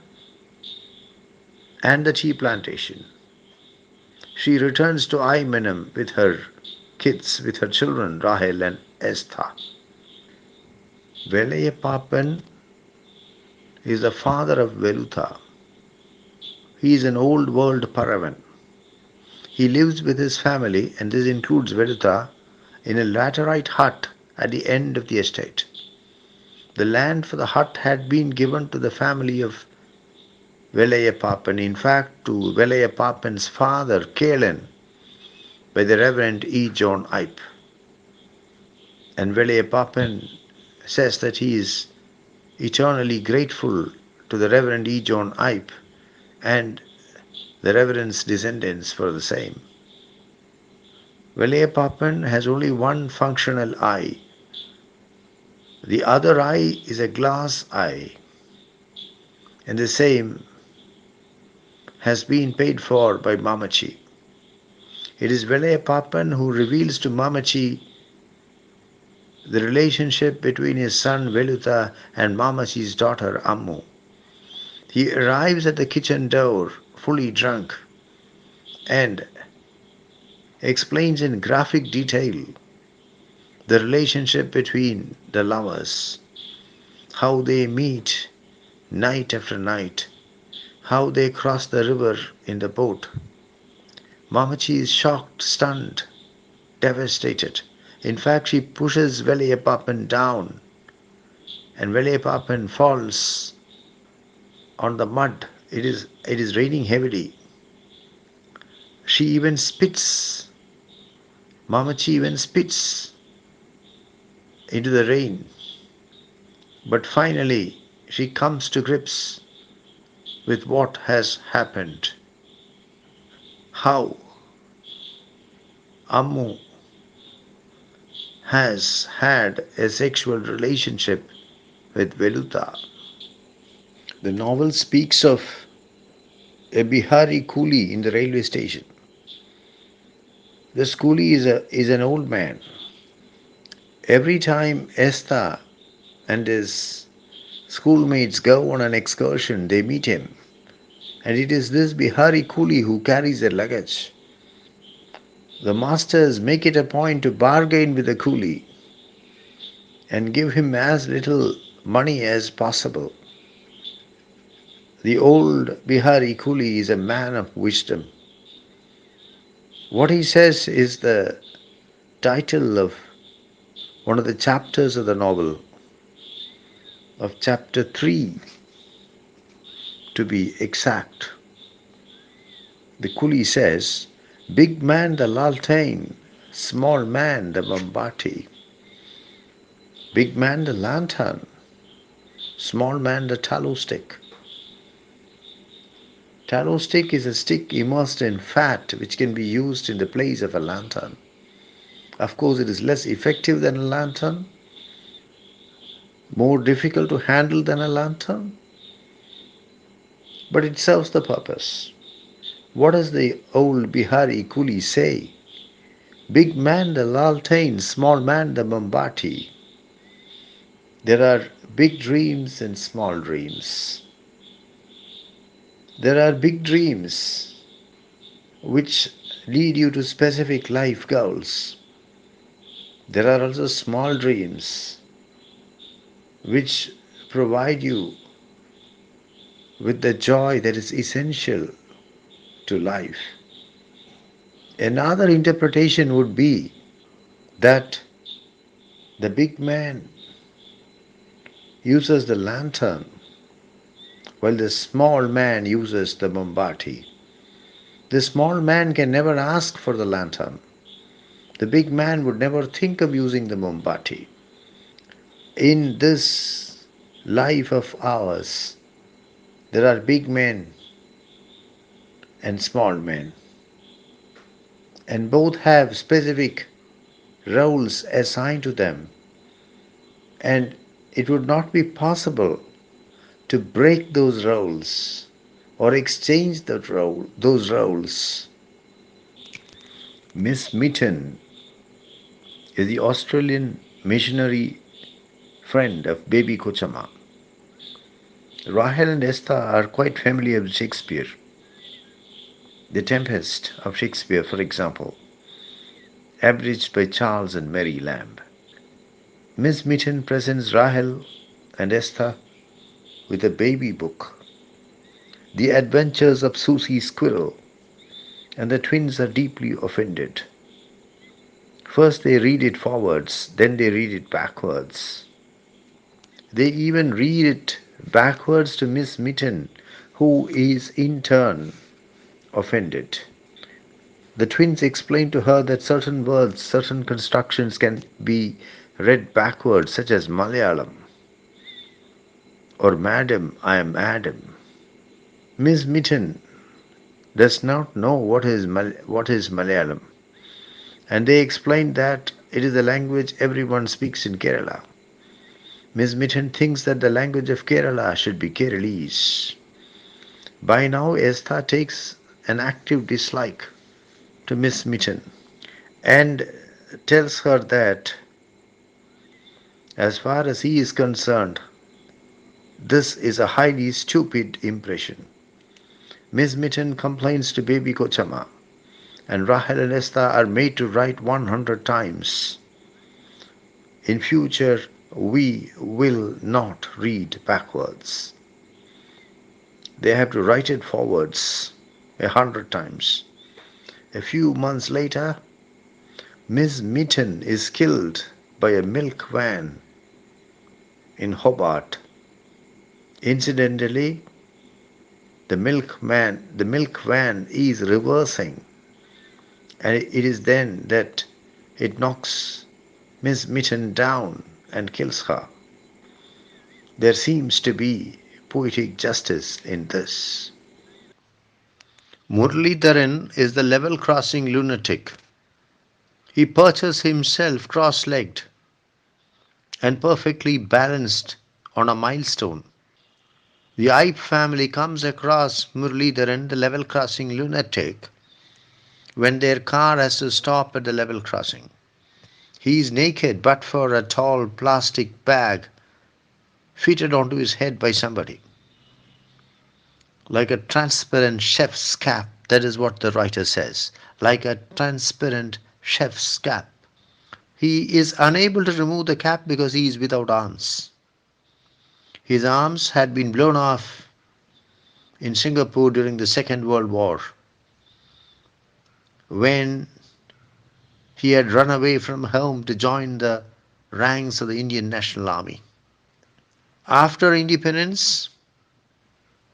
and the tea plantation. She returns to Aymanam with her kids, with her children, Rahel and Esther. Vale Papan is the father of Velita. He is an old world Paravan. He lives with his family, and this includes Velita, in a laterite hut at the end of the estate. The land for the hut had been given to the family of Vale Papan, in fact to Vale Papan's father, Kalen, by the Reverend E John I. And Vale Papan says that he is eternally grateful to the Reverend E John I and the Reverend's descendants for the same. Vale Papan has only one functional eye. The other eye is a glass eye, and the same has been paid for by Mamachi. It is Vale Papan who reveals to Mamachi the relationship between his son Velita and Mamachi's daughter Ammu. He arrives at the kitchen door fully drunk and explains in graphic detail the relationship between the lovers, how they meet night after night, how they cross the river in the boat. Mamachi is shocked, stunned, devastated. In fact, she pushes Vale Papan down, and Vale Papan falls on the mud. It is raining heavily. She even spits. Mamachi even spits into the rain. But finally, she comes to grips with what has happened. How Ammu has had a sexual relationship with Velita. The novel speaks of a Bihari coolie in the railway station. This coolie is an old man. Every time Esther and his schoolmates go on an excursion, they meet him. And it is this Bihari coolie who carries their luggage. The masters make it a point to bargain with the coolie and give him as little money as possible. The old Bihari coolie is a man of wisdom. What he says is the title of one of the chapters of the novel, of chapter 3 to be exact. The coolie says, "Big man the laltain, small man the Mombati. Big man the lantern, small man the tallow stick." Tallow stick is a stick immersed in fat which can be used in the place of a lantern. Of course, it is less effective than a lantern, more difficult to handle than a lantern, but it serves the purpose. What does the old Bihari coolie say? Big man the laltain, small man the Mombati. There are big dreams and small dreams. There are big dreams which lead you to specific life goals. There are also small dreams which provide you with the joy that is essential to life. Another interpretation would be that the big man uses the lantern while the small man uses the Mombati. The small man can never ask for the lantern. The big man would never think of using the Mombati. In this life of ours, there are big men and small men, and both have specific roles assigned to them, and it would not be possible to break those roles or exchange those roles. Miss Mitten is the Australian missionary friend of baby Kochama. Rahel and Esther are quite familiar with Shakespeare. The Tempest of Shakespeare, for example, abridged by Charles and Mary Lamb. Miss Mitten presents Rahel and Esther with a baby book, The Adventures of Susie Squirrel, and the twins are deeply offended. First they read it forwards, then they read it backwards. They even read it backwards to Miss Mitten, who is in turn offended. The twins explain to her that certain words, certain constructions can be read backwards, such as Malayalam or Madam, I am Adam. Miss Mitten does not know what is Malayalam, and they explain that it is the language everyone speaks in Kerala. Miss Mitten thinks that the language of Kerala should be Keralese. By now, Esther takes an active dislike to Miss Mitten and tells her that, as far as he is concerned, this is a highly stupid impression. Miss Mitten complains to baby Kochama, and Rahel and Esther are made to write 100 times. In future, we will not read backwards. They have to write it forwards 100 times. A few months later, Miss Mitten is killed by a milk van in Hobart. Incidentally, the milk van is reversing, and it is then that it knocks Miss Mitten down and kills her. There seems to be poetic justice in this. Muralidharan is the level crossing lunatic. He perches himself cross-legged and perfectly balanced on a milestone. The Ipe family comes across Muralidharan, the level crossing lunatic, when their car has to stop at the level crossing. He is naked but for a tall plastic bag fitted onto his head by somebody, like a transparent chef's cap That is what the writer says. Like a transparent chef's cap. He is unable to remove the cap because he is without arms. His arms had been blown off in Singapore during the Second World War when he had run away from home to join the ranks of the Indian National Army. After independence,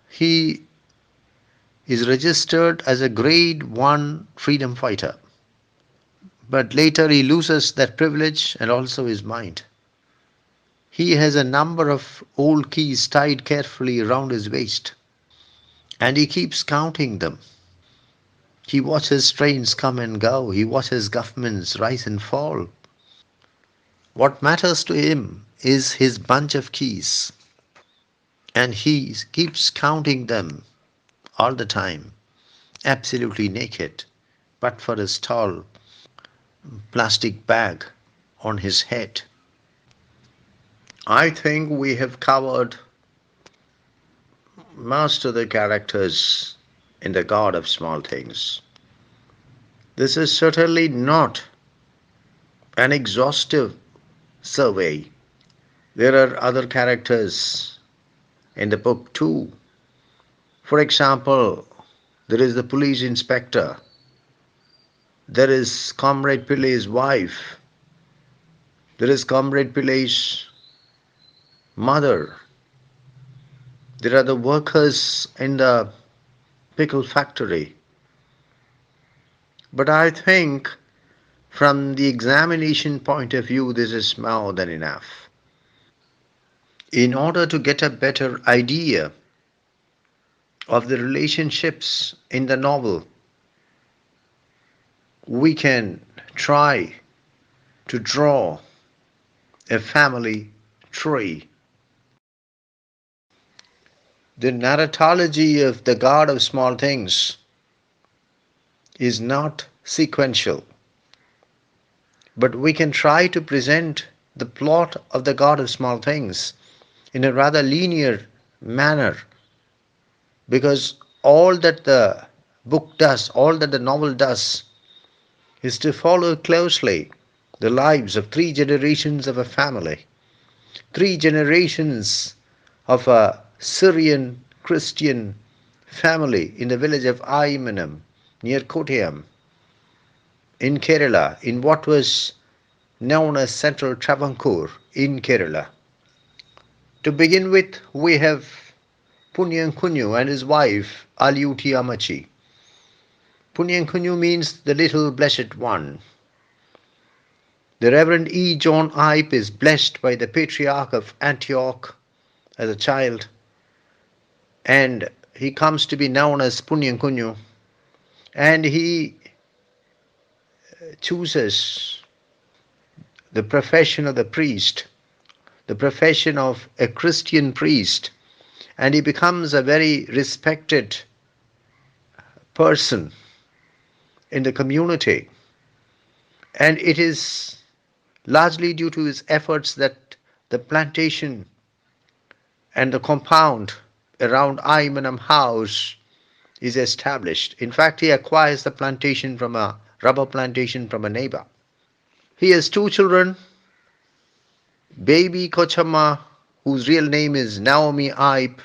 he is registered as a grade 1 freedom fighter. But later he loses that privilege and also his mind. He has a number of old keys tied carefully around his waist, and he keeps counting them. He watches trains come and go. He watches governments rise and fall. What matters to him is his bunch of keys, and he keeps counting them all the time, absolutely naked, but for his tall plastic bag on his head. I think we have covered most of the characters in The God of Small Things. This is certainly not an exhaustive survey. There are other characters in the book too. For example, there is the police inspector. There is Comrade Pillai's wife. There is Comrade Pillai's mother. There are the workers in the pickle factory. But I think from the examination point of view, this is more than enough. In order to get a better idea of the relationships in the novel, we can try to draw a family tree. The narratology of The God of Small Things is not sequential, but we can try to present the plot of The God of Small Things in a rather linear manner, because all that the book does, all that the novel does, is to follow closely the lives of 3 generations of a family, 3 generations of a Syrian Christian family in the village of Aimanam near Kottayam in Kerala, in what was known as Central Travancore in Kerala. To begin with, we have Punyankunyu and his wife Aliuti Amachi. Punyankunyu means the little blessed one. The Reverend E John I is blessed by the Patriarch of Antioch as a child, and he comes to be known as Punyankunyu, and he chooses the profession of the priest, the profession of a Christian priest, and he becomes a very respected person in the community. And it is largely due to his efforts that the plantation and the compound around Aimanam House is established. In fact, he acquires the plantation from a rubber plantation from a neighbor. He has 2 children, baby Kochama, whose real name is Naomi Ipe,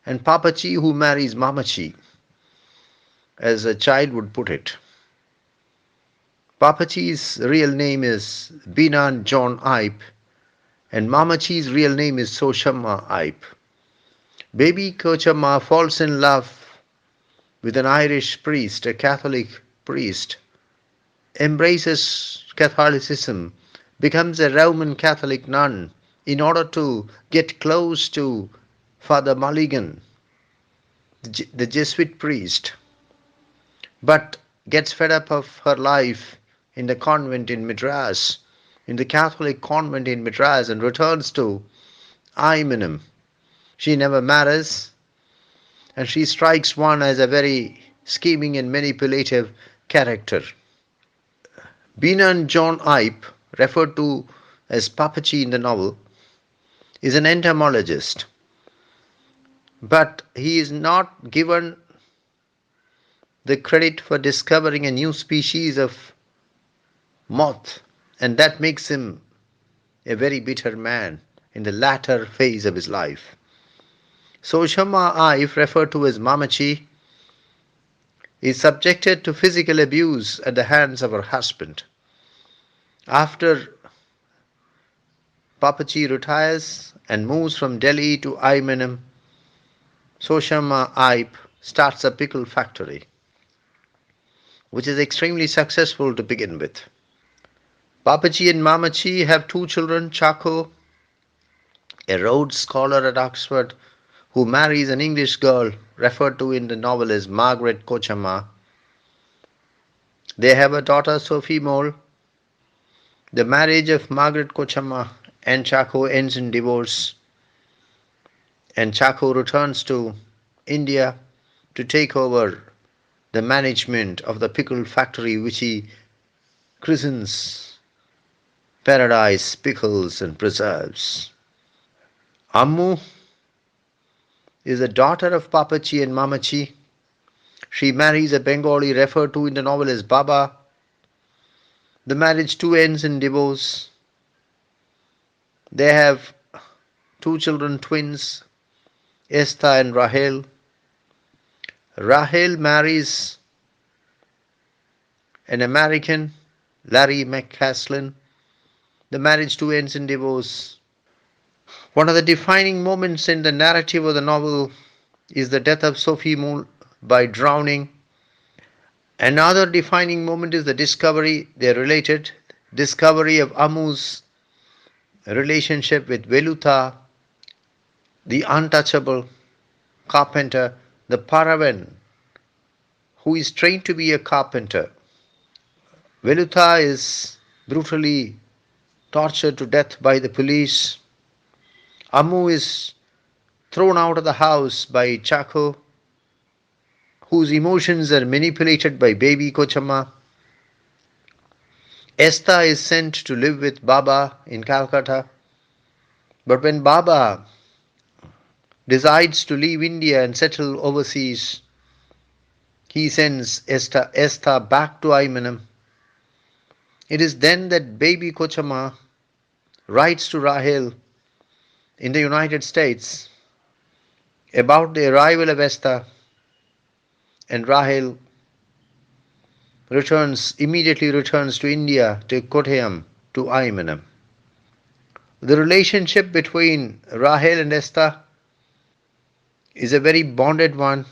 and Papachi, who marries Mamachi, as a child would put it. Papachi's real name is Binan John Ipe, and Mamachi's real name is Soshama Ipe. Baby Kochama falls in love with an Irish priest, a Catholic priest, embraces Catholicism, becomes a Roman Catholic nun in order to get close to Father Mulligan, the Jesuit priest, but gets fed up of her life in the convent in Madras, in the Catholic convent in Madras, and returns to Aimanam. She never marries, and she strikes one as a very scheming and manipulative character. Binan John Ipe, referred to as Papachi in the novel, is an entomologist, but he is not given the credit for discovering a new species of moth, and that makes him a very bitter man in the latter phase of his life. Soshama I, referred to as Mamachi, is subjected to physical abuse at the hands of her husband. After Papachi retires and moves from Delhi to Imanam, Soshama I starts a pickle factory, which is extremely successful to begin with. Papachi and Mamachi have two children, Chaco, a Rhodes Scholar at Oxford, who marries an English girl referred to in the novel as Margaret Kochama. They have a daughter, Sophie Mole. The marriage of Margaret Kochama and Chaco ends in divorce, and Chaco returns to India to take over the management of the pickle factory, which he christens Paradise Pickles and Preserves. Ammu is the daughter of Papachi and Mamachi. She marries a Bengali referred to in the novel as Baba. The marriage too ends in divorce. They have two children, twins, Esther and Rahel. Rahel marries an American, Larry McCaslin. The marriage too ends in divorce. One of the defining moments in the narrative of the novel is the death of Sophie Moore by drowning. Another defining moment is the discovery, they're related, discovery of Amu's relationship with Velita, the untouchable carpenter, the paravan, who is trained to be a carpenter. Velita is brutally tortured to death by the police. Amu is thrown out of the house by Chaco, whose emotions are manipulated by baby Kochama. Esther is sent to live with Baba in Calcutta. But when Baba decides to leave India and settle overseas, he sends Esther back to Imanam. It is then that baby Kochama writes to Rahel in the United States about the arrival of Esther, and Rahel immediately returns to India, to Kottayam, to Imanam. The relationship between Rahel and Esther is a very bonded one,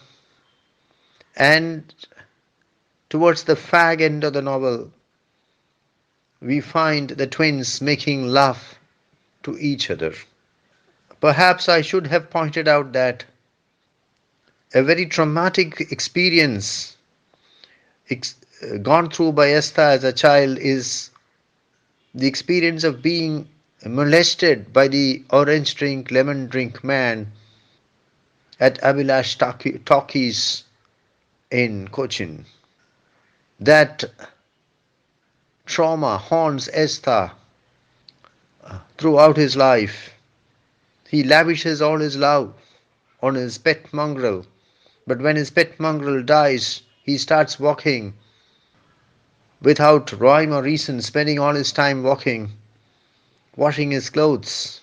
and towards the fag end of the novel, we find the twins making love to each other. Perhaps I should have pointed out that a very traumatic experience gone through by Esther as a child is the experience of being molested by the orange drink, lemon drink man at Abhilash Talkies in Cochin. That trauma haunts Esther throughout his life. He lavishes all his love on his pet mongrel, but when his pet mongrel dies, he starts walking without rhyme or reason, spending all his time walking, washing his clothes,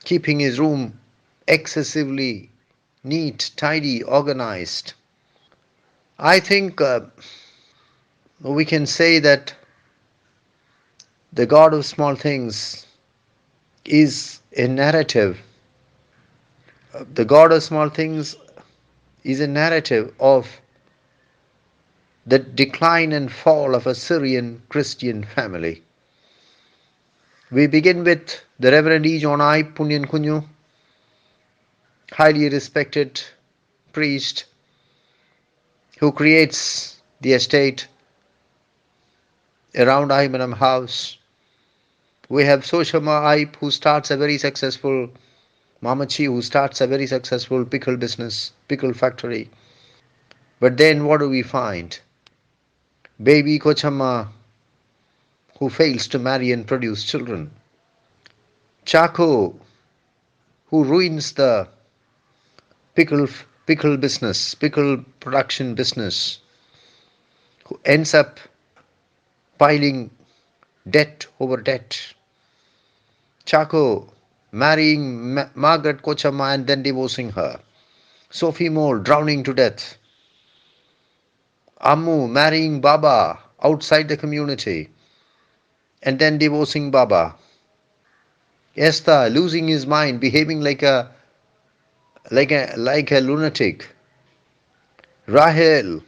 keeping his room excessively neat, tidy, organized. I think we can say that the God of Small Things is a narrative. The God of Small Things is a narrative of the decline and fall of a Syrian Christian family. We begin with the Reverend E John I, Punyan Kunyu, highly respected priest who creates the estate around Imanam House. We have Soshama Aip, who starts a very successful Mamachi, who starts a very successful pickle business, pickle factory. But then what do we find? Baby Kochama, who fails to marry and produce children. Chaco, who ruins the pickle pickle business, pickle production business, who ends up piling debt over debt. Chaco marrying Margaret Kochama and then divorcing her. Sophie Mole drowning to death. Ammu marrying Baba outside the community and then divorcing Baba. Esther losing his mind, behaving like a lunatic. Rahel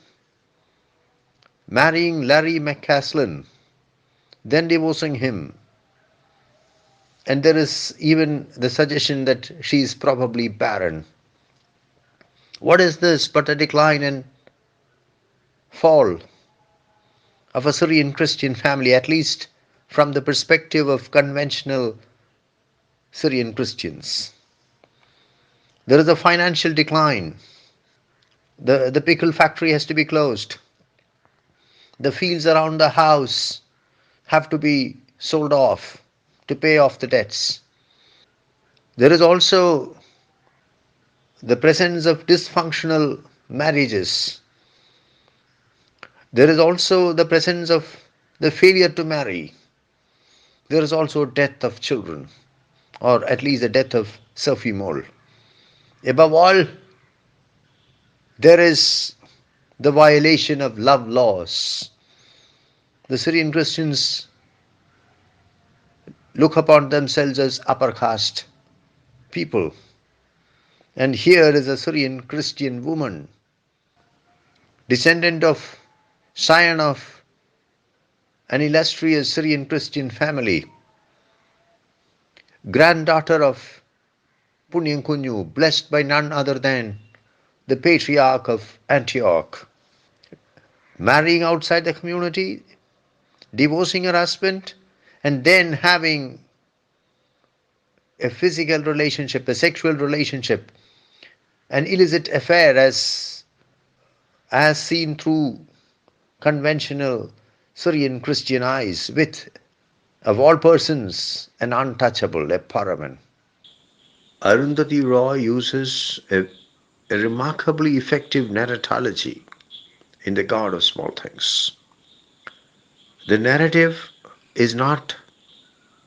marrying Larry McCaslin, then divorcing him. And there is even the suggestion that she is probably barren. What is this but a decline and fall of a Syrian Christian family, at least from the perspective of conventional Syrian Christians? There is a financial decline. The pickle factory has to be closed. The fields around the house have to be sold off to pay off the debts. There is also the presence of dysfunctional marriages. There is also the presence of the failure to marry. There is also death of children, or at least the death of Sophie Mole. Above all, there is the violation of love laws. The Syrian Christians look upon themselves as upper caste people. And here is a Syrian Christian woman, descendant of, scion of an illustrious Syrian Christian family, granddaughter of Punyankunyu, blessed by none other than the patriarch of Antioch, marrying outside the community, divorcing her husband, and then having a physical relationship, a sexual relationship, an illicit affair as seen through conventional Syrian Christian eyes with, of all persons, an untouchable, a paraman. Arundhati Roy uses a remarkably effective narratology in The God of Small Things. The narrative is not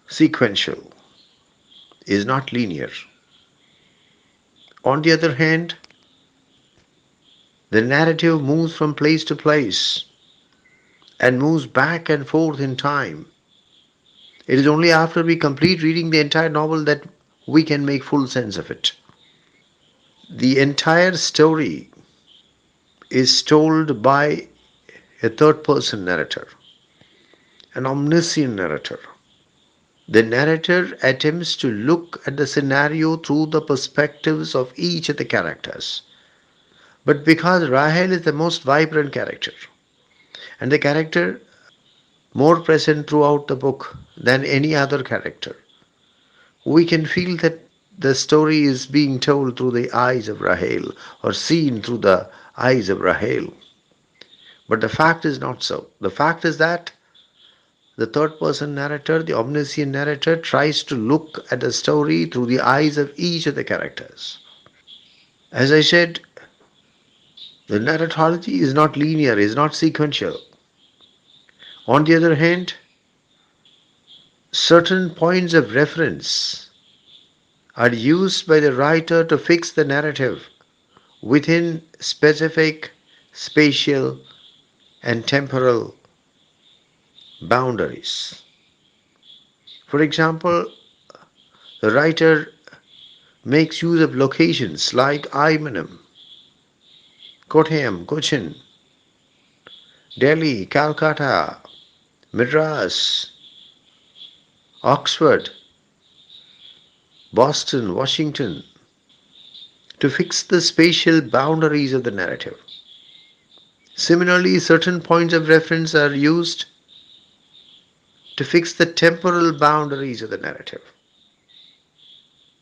sequential, is not linear. On the other hand, the narrative moves from place to place and moves back and forth in time. It is only after we complete reading the entire novel that we can make full sense of it. The entire story is told by a third person narrator, an omniscient narrator. The narrator attempts to look at the scenario through the perspectives of each of the characters. But because Rahel is the most vibrant character, and the character more present throughout the book than any other character, we can feel that the story is being told through the eyes of Rahel or seen through the eyes of Rahel. But the fact is not so. The fact is that the third person narrator, the omniscient narrator, tries to look at the story through the eyes of each of the characters. As I said, the narratology is not linear, is not sequential. On the other hand, certain points of reference are used by the writer to fix the narrative within specific spatial and temporal boundaries. For example, the writer makes use of locations like Imanam, Kottayam, Cochin, Delhi, Calcutta, Madras, Oxford, Boston, Washington, to fix the spatial boundaries of the narrative. Similarly, certain points of reference are used to fix the temporal boundaries of the narrative.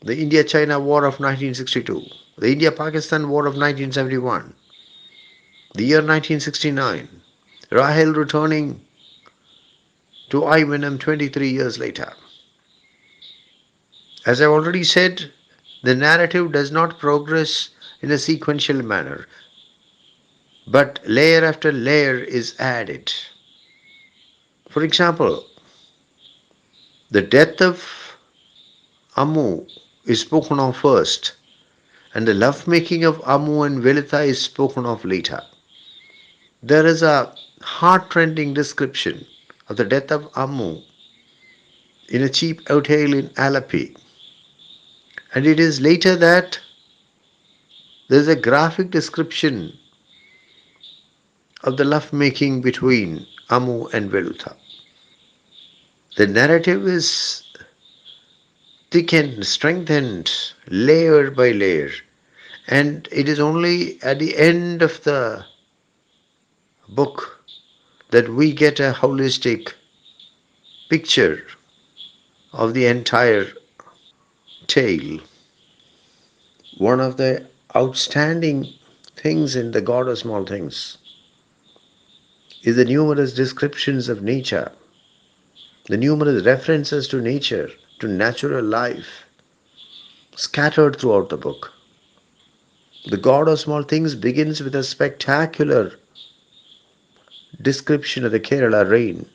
The India-China War of 1962, the India-Pakistan War of 1971, the year 1969, Rahel returning to Ivanam 23 years later. As I've already said, the narrative does not progress in a sequential manner, but layer after layer is added. For example, the death of Amu is spoken of first, and the lovemaking of Amu and Velita is spoken of later. There is a heart-rending description of the death of Amu in a cheap hotel in Alleppey, and it is later that there is a graphic description of the lovemaking between Amu and Velita. The narrative is thickened, strengthened, layer by layer, and it is only at the end of the book that we get a holistic picture of the entire tale. One of the outstanding things in The God of Small Things is the numerous descriptions of nature, the numerous references to nature, to natural life, scattered throughout the book. The God of Small Things begins with a spectacular description of the Kerala rain,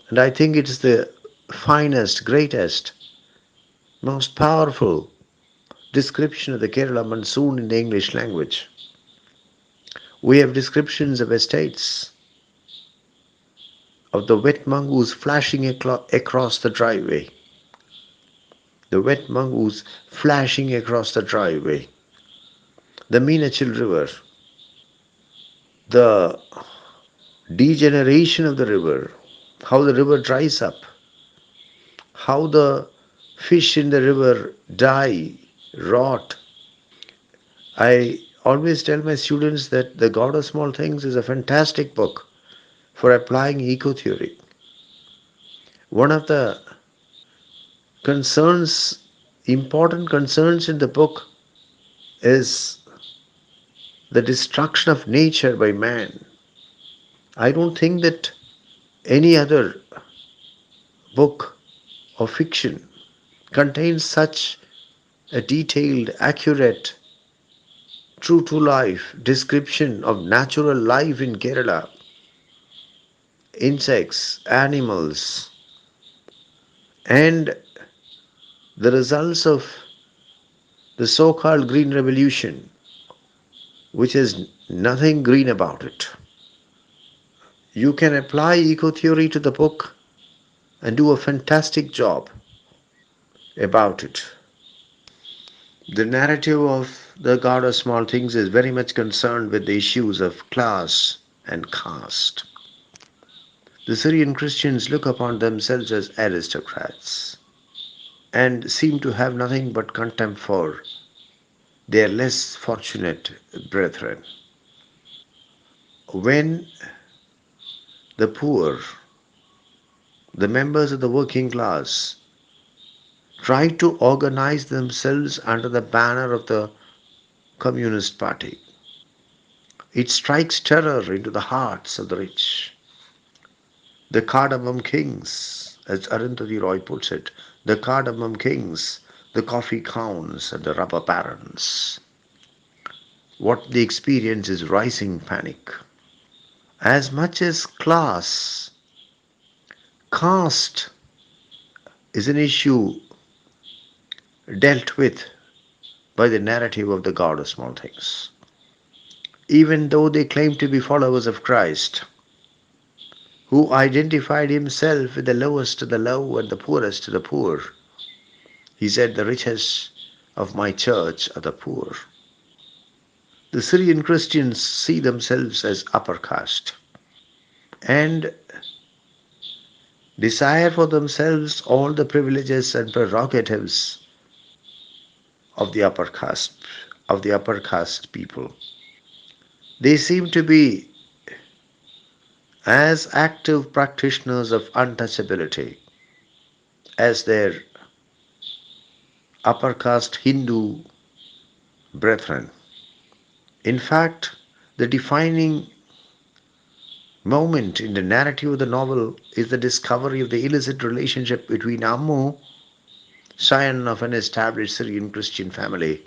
and I think it is the finest, greatest, most powerful description of the Kerala monsoon in the English language. We have descriptions of estates, of the wet mongoose flashing across the driveway, the wet mongoose flashing across the driveway, the Meenachil River, the degeneration of the river, how the river dries up, how the fish in the river die, rot. I always tell my students that The God of Small Things is a fantastic book for applying eco-theory. One of the concerns, important concerns in the book is the destruction of nature by man. I don't think that any other book or fiction contains such a detailed, accurate, true to life description of natural life in Kerala, insects, animals, and the results of the so-called Green Revolution, which is nothing green about it. You can apply eco-theory to the book and do a fantastic job about it. The narrative of The God of Small Things is very much concerned with the issues of class and caste. The Syrian Christians look upon themselves as aristocrats and seem to have nothing but contempt for their less fortunate brethren. When the poor, the members of the working class, try to organize themselves under the banner of the Communist Party, it strikes terror into the hearts of the rich. The cardamom kings, as Arundhati Roy puts it, the cardamom kings, the coffee counts, and the rubber barons. What they experience is rising panic. As much as class, caste is an issue dealt with by the narrative of The God of Small Things. Even though they claim to be followers of Christ, who identified himself with the lowest of the low and the poorest of the poor, he said, "The richest of my church are the poor." The Syrian Christians see themselves as upper caste and desire for themselves all the privileges and prerogatives of the upper caste people. They seem to be as active practitioners of untouchability as their upper caste Hindu brethren. In fact, the defining moment in the narrative of the novel is the discovery of the illicit relationship between Ammu, scion of an established Syrian Christian family,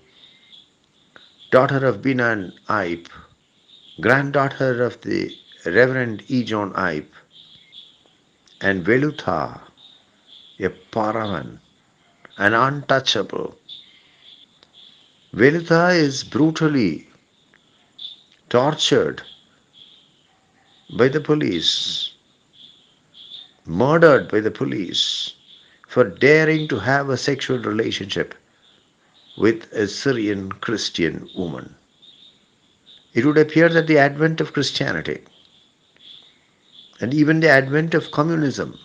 daughter of Binan Ipe, granddaughter of the Reverend E John I, and Velita, a paravan, an untouchable. Velita is brutally tortured by the police, murdered by the police for daring to have a sexual relationship with a Syrian Christian woman. It would appear that the advent of Christianity and even the advent of communism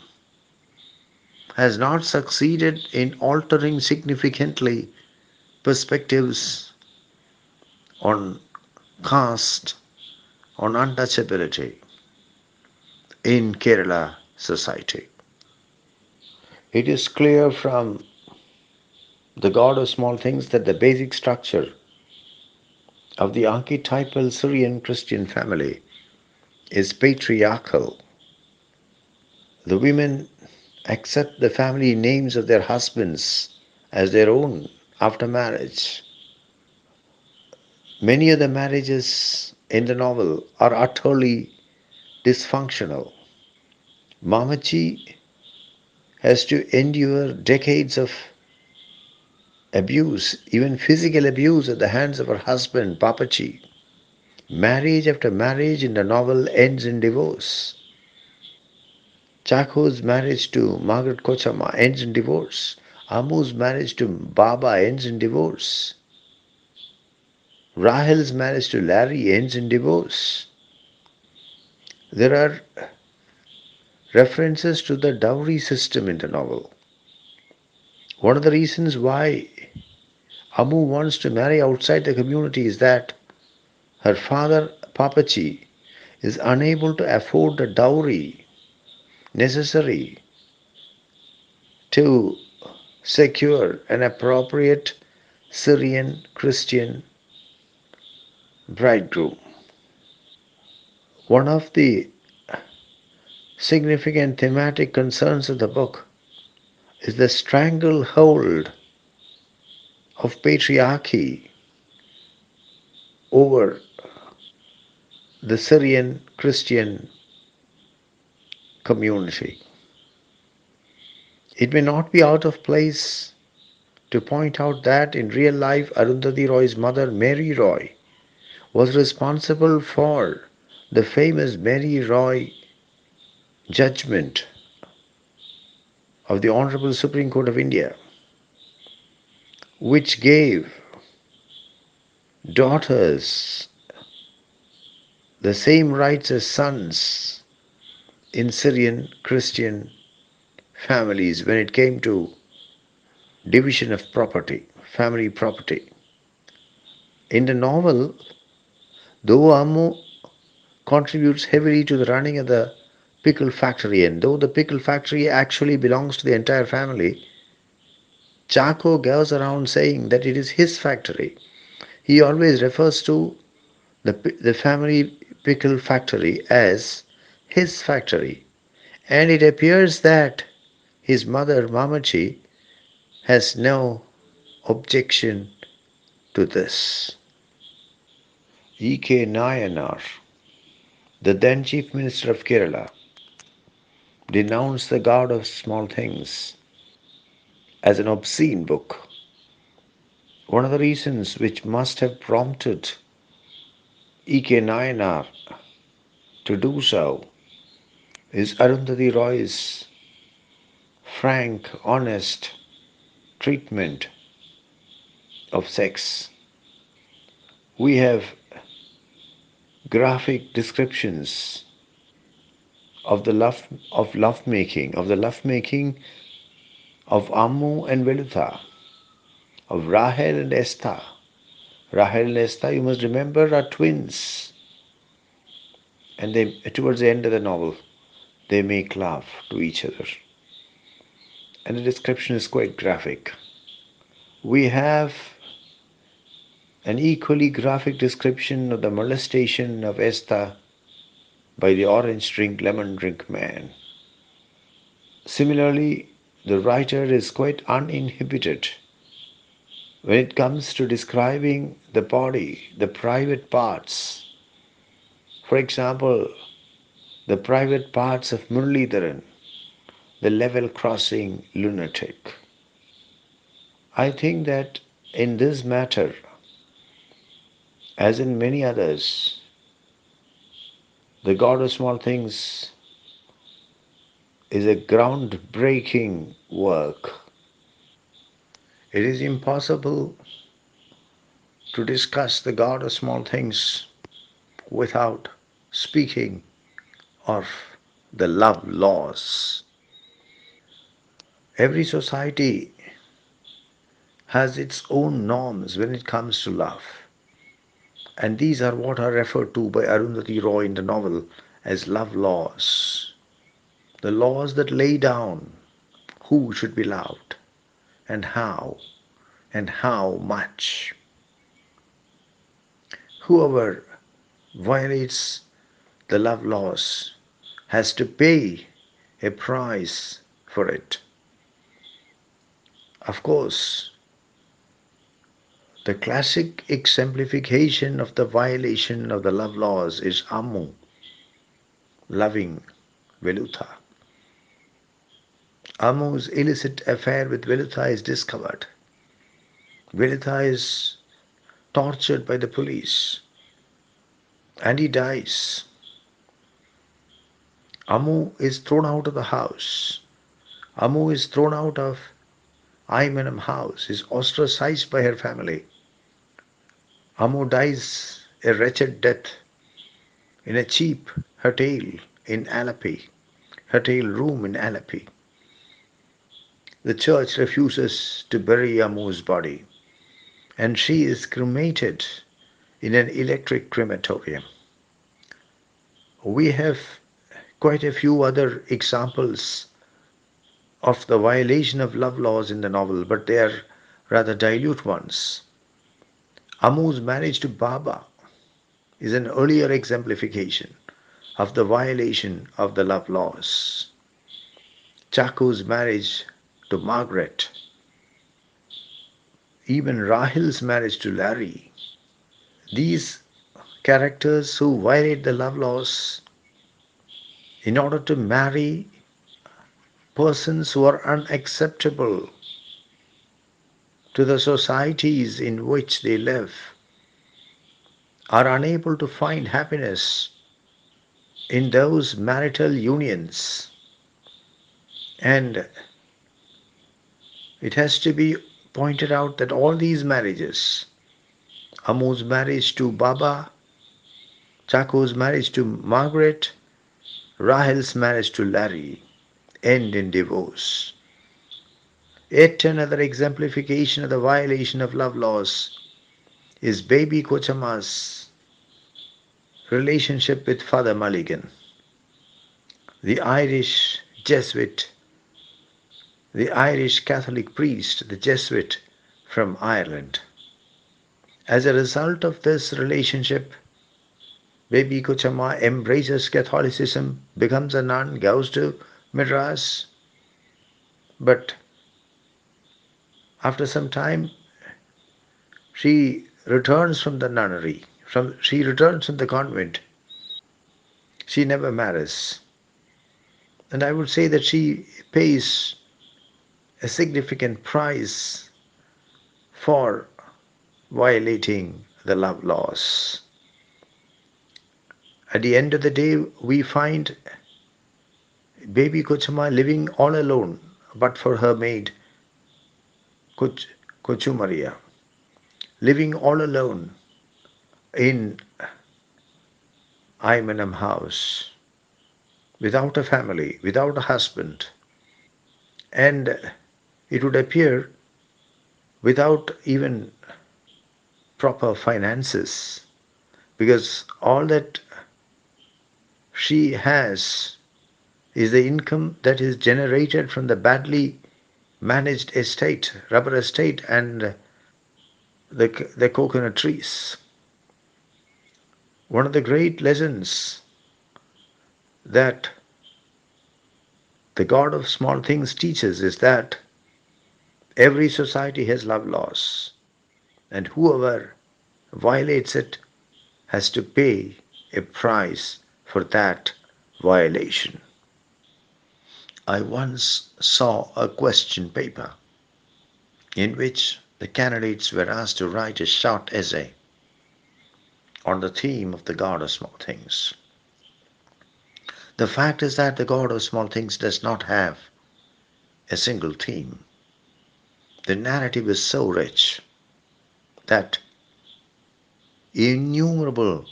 has not succeeded in altering significantly perspectives on caste, on untouchability in Kerala society. It is clear from the God of Small Things that the basic structure of the archetypal Syrian Christian family is patriarchal. The women accept the family names of their husbands as their own after marriage. Many of the marriages in the novel are utterly dysfunctional. Mamachi has to endure decades of abuse, even physical abuse, at the hands of her husband, Papachi. Marriage after marriage in the novel ends in divorce. Chako's marriage to Margaret Kochama ends in divorce. Amu's marriage to Baba ends in divorce. Rahel's marriage to Larry ends in divorce. There are references to the dowry system in the novel. One of the reasons why Amu wants to marry outside the community is that her father, Papachi, is unable to afford the dowry necessary to secure an appropriate Syrian Christian bridegroom. One of the significant thematic concerns of the book is the stranglehold of patriarchy over the Syrian Christian community. It may not be out of place to point out that in real life Arundhati Roy's mother, Mary Roy, was responsible for the famous Mary Roy judgment of the Honorable Supreme Court of India, which gave daughters the same rights as sons in Syrian Christian families when it came to division of property, family property. In the novel, though Ammu contributes heavily to the running of the pickle factory, and though the pickle factory actually belongs to the entire family, Chako goes around saying that it is his factory. He always refers to the family pickle factory as his factory. And it appears that his mother, Mamachi, has no objection to this. E.K. Nayanar, the then Chief Minister of Kerala, denounced the God of Small Things as an obscene book. One of the reasons which must have prompted E.K. Nayanar to do so is Arundhati Roy's frank, honest treatment of sex. We have graphic descriptions of the lovemaking of Ammu and Velita, of Rahel and Esther. Rahel and Esther, you must remember, are twins. And they, towards the end of the novel, they make love to each other. And the description is quite graphic. We have an equally graphic description of the molestation of Esther by the orange drink, lemon drink man. Similarly, the writer is quite uninhibited when it comes to describing the body, the private parts. For example, the private parts of Muralidharan, the level crossing lunatic. I think that in this matter, as in many others, the God of Small Things is a groundbreaking work. It is impossible to discuss the God of Small Things without speaking of the love laws. Every society has its own norms when it comes to love. And these are what are referred to by Arundhati Roy in the novel as love laws. The laws that lay down who should be loved and how much. Whoever violates the love laws has to pay a price for it. Of course, the classic exemplification of the violation of the love laws is Ammu loving Velita. Ammu's illicit affair with Velita is discovered. Velita is tortured by the police and he dies. Ammu is thrown out of the house. Ammu is thrown out of Aymanam house, is ostracized by her family. Ammu dies a wretched death in a cheap hotel in Alleppey, hotel room in Alleppey. The church refuses to bury Ammu's body and she is cremated in an electric crematorium. We have quite a few other examples of the violation of love laws in the novel, but they are rather dilute ones. Ammu's marriage to Baba is an earlier exemplification of the violation of the love laws. Chaku's marriage to Margaret, even Rahil's marriage to Larry, these characters who violate the love laws in order to marry persons who are unacceptable to the societies in which they live, are unable to find happiness in those marital unions. And it has to be pointed out that all these marriages, Amu's marriage to Baba, Chaku's marriage to Margaret, Rahil's marriage to Larry, end in divorce. Yet another exemplification of the violation of love laws is baby Kochama's relationship with Father Mulligan, the Irish Jesuit, the Irish Catholic priest, the Jesuit from Ireland. As a result of this relationship, baby Kochama embraces Catholicism, becomes a nun, goes to Madras, but after some time she returns from the nunnery, she returns from the convent. She never marries. And I would say that she pays a significant price for violating the love laws. At the end of the day, we find baby Kochama living all alone, but for her maid Kochumaria, living all alone in Aymanam house, without a family, without a husband, and it would appear without even proper finances, because all that she has is the income that is generated from the badly managed estate, rubber estate, and the coconut trees. One of the great lessons that the God of Small Things teaches is that every society has love laws, and whoever violates it has to pay a price for that violation. I once saw a question paper in which the candidates were asked to write a short essay on the theme of the God of small things. The fact is that the God of small things does not have a single theme. The narrative is so rich that innumerable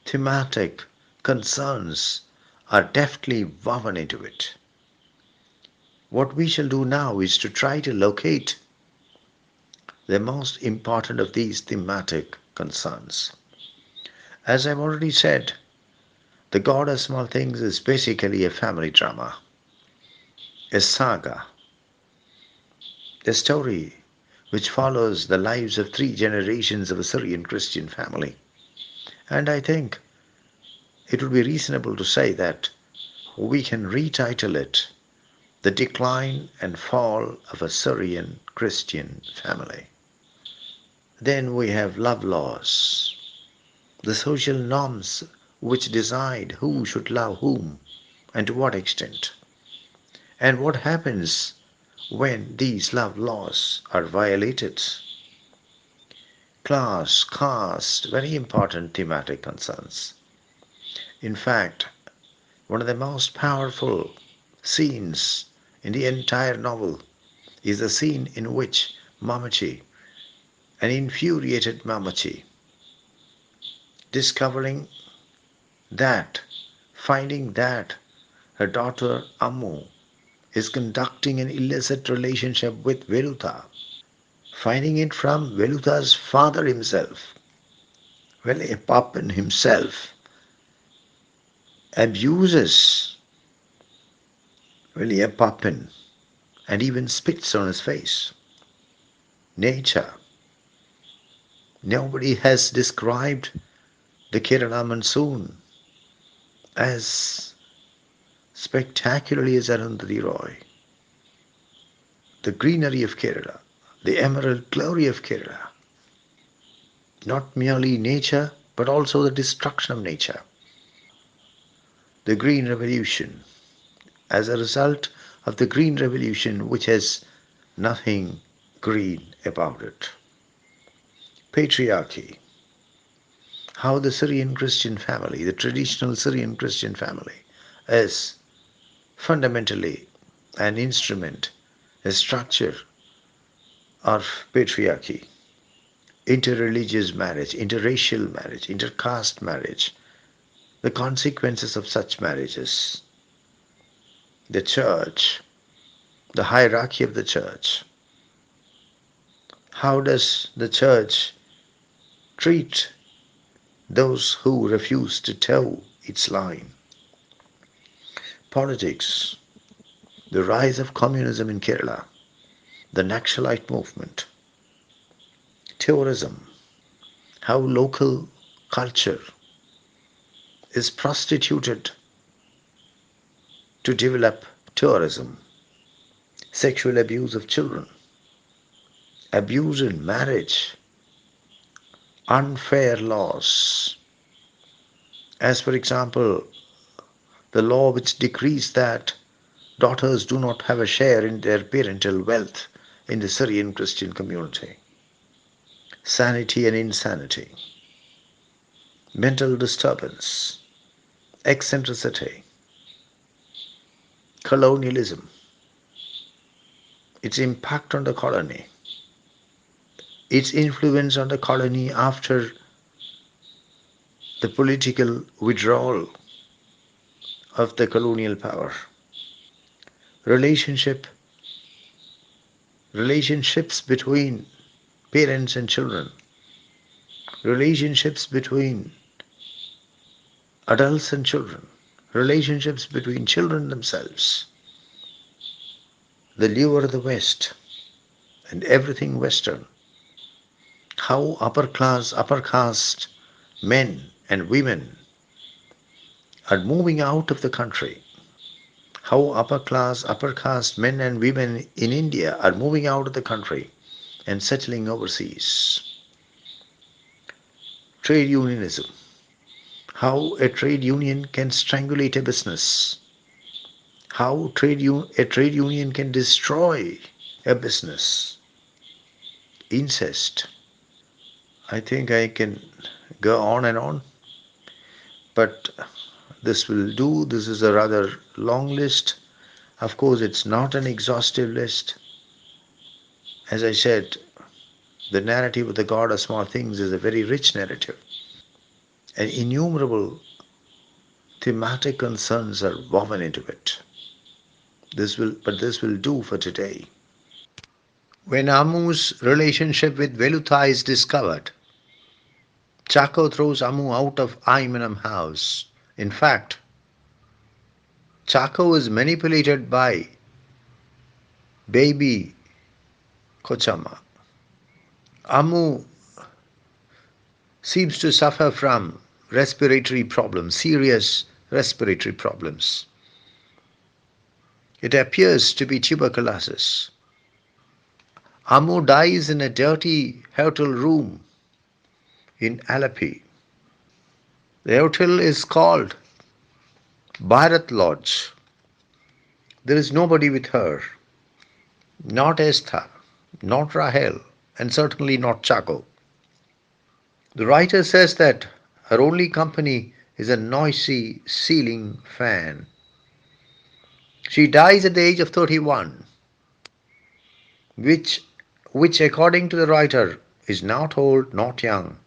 thematic concerns are deftly woven into it. What we shall do now is to try to locate the most important of these thematic concerns. As I've already said, the God of Small Things is basically a family drama, a saga, a story which follows the lives of three generations of a Syrian Christian family. And I think it would be reasonable to say that we can retitle it The Decline and Fall of a Syrian Christian Family. Then we have love laws, the social norms which decide who should love whom and to what extent, and what happens when these love laws are violated. Class, caste, very important thematic concerns. In fact, one of the most powerful scenes in the entire novel is the scene in which Mamachi, an infuriated Mamachi, discovering that, finding that her daughter Ammu is conducting an illicit relationship with Velita, finding it from Velita's father himself, Vale Papan himself, abuses Vale Papan and even spits on his face. Nature. Nobody has described the Kerala monsoon as spectacularly as Arundhati Roy. The greenery of Kerala, the emerald glory of Kerala. Not merely nature, but also the destruction of nature. The Green Revolution. As a result of the Green Revolution, which has nothing green about it. Patriarchy. How the Syrian Christian family, the traditional Syrian Christian family, is fundamentally an instrument, a structure of patriarchy, interreligious marriage, interracial marriage, intercaste marriage, the consequences of such marriages, the church, the hierarchy of the church. How does the church treat those who refuse to toe its line? Politics, the rise of communism in Kerala, the Naxalite movement, tourism, how local culture is prostituted to develop tourism, sexual abuse of children, abuse in marriage, unfair laws, as for example, the law which decrees that daughters do not have a share in their parental wealth in the Syrian Christian community, sanity and insanity, mental disturbance, eccentricity, colonialism, its impact on the colony, its influence on the colony after the political withdrawal of the colonial power, relationship relationships between parents and children, relationships between adults and children, relationships between children themselves, the lure of the West and everything Western, how upper class, upper caste men and women are moving out of the country, how upper class, upper caste men and women in India are moving out of the country and settling overseas. Trade unionism. How a trade union can strangulate a business. How a trade union can destroy a business. Incest. I think I can go on and on, but this will do. This is a rather long list. Of course, it's not an exhaustive list. As I said, the narrative of the God of Small Things is a very rich narrative, and innumerable thematic concerns are woven into it. This will do for today. When Amu's relationship with Velutha is discovered, Chaco throws Amu out of Aimanam house. In fact, Chaco is manipulated by baby Kochama. Amu seems to suffer from respiratory problems, serious respiratory problems. It appears to be tuberculosis. Amu dies in a dirty hotel room in Alleppey. The hotel is called Bharat Lodge. There is nobody with her, not Esther, not Rahel, and certainly not Chaco. The writer says that her only company is a noisy ceiling fan. She dies at the age of 31, which, which according to the writer is not old, not young,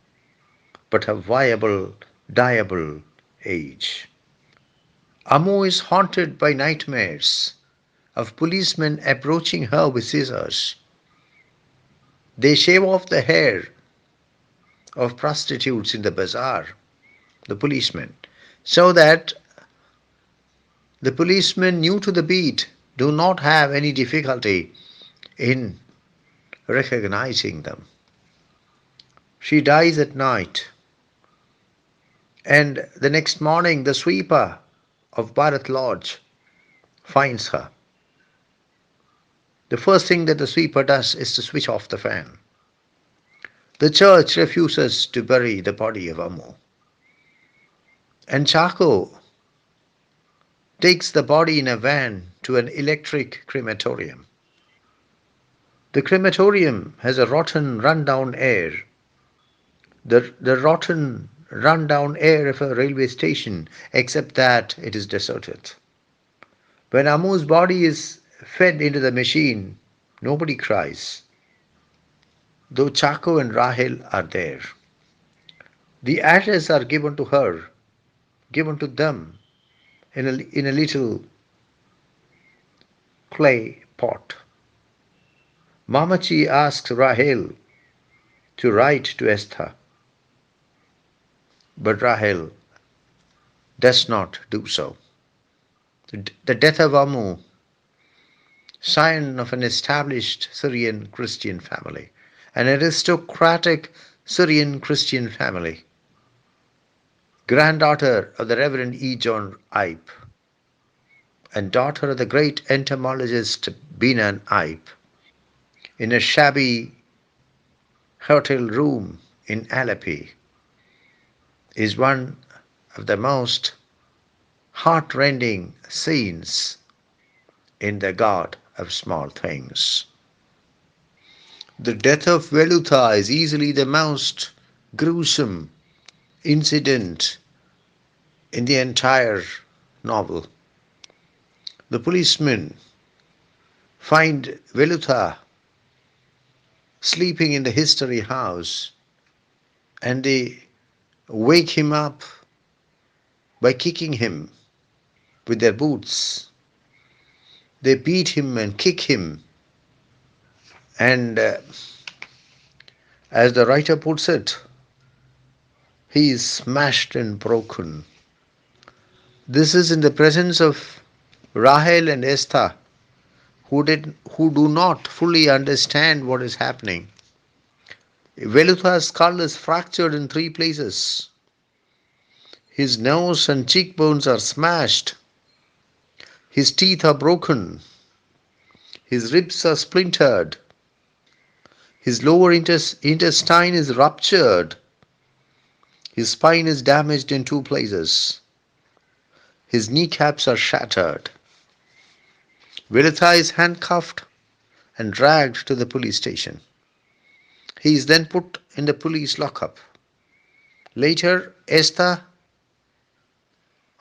but a viable, diable age. Amu is haunted by nightmares of policemen approaching her with scissors. They shave off the hair of prostitutes in the bazaar, the policemen, so that the policemen new to the beat do not have any difficulty in recognizing them. She dies at night, and the next morning the sweeper of Bharat Lodge finds her. The first thing that the sweeper does is to switch off the fan. The church refuses to bury the body of Amu, and Chaco takes the body in a van to an electric crematorium. The crematorium has a rotten, run-down air, the rotten, run-down air of a railway station, except that it is deserted. When Amu's body is fed into the machine, nobody cries, though Chaco and Rahel are there. The ashes are given to her, given to them in a little clay pot. Mamachi asks Rahel to write to Esther, but Rahel does not do so. The death of Amu, scion of an established Syrian Christian family, an aristocratic Syrian Christian family, granddaughter of the Reverend E John I, and daughter of the great entomologist Benan I, in a shabby hotel room in Alleppey, is one of the most heart-rending scenes in The God of Small Things. The death of Velita is easily the most gruesome incident in the entire novel. The policemen find Velita sleeping in the history house, and they wake him up by kicking him with their boots. They beat him and kick him, and as the writer puts it, he is smashed and broken. This is in the presence of Rahel and Esther, who do not fully understand what is happening. Veluta's skull is fractured in 3 places. His nose and cheekbones are smashed. His teeth are broken. His ribs are splintered. His lower intestine is ruptured. His spine is damaged in two places. His kneecaps are shattered. Velita is handcuffed and dragged to the police station. He is then put in the police lockup. Later, Esther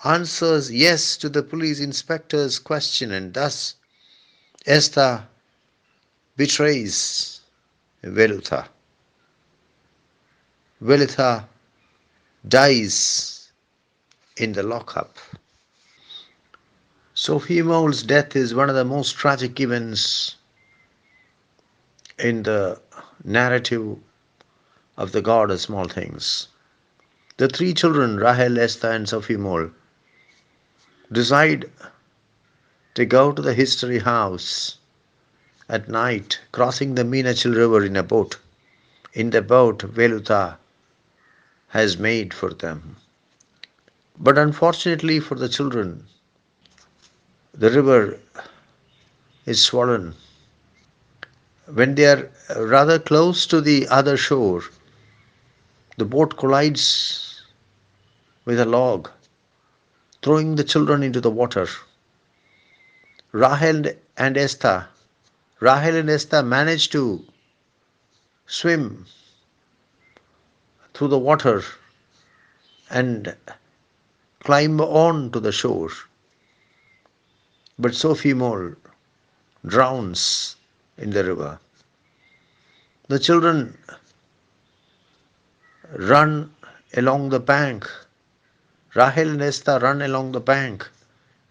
answers yes to the police inspector's question, and thus Esther betrays Velita. Velita dies in the lockup. Sophie Mole's death is one of the most tragic events in the narrative of the God of Small Things. The three children, Rahel, Esther, and Sophie Mole, decide to go to the history house at night, crossing the Meenachil River in a boat. In the boat Velita has made for them. But unfortunately for the children, the river is swollen. When they are rather close to the other shore, the boat collides with a log, throwing the children into the water. Rahel and Esther, Rahel and Esther manage to swim through the water and climb on to the shore. But Sophie Mole drowns in the river. The children run along the bank. Rahel and Esther run along the bank,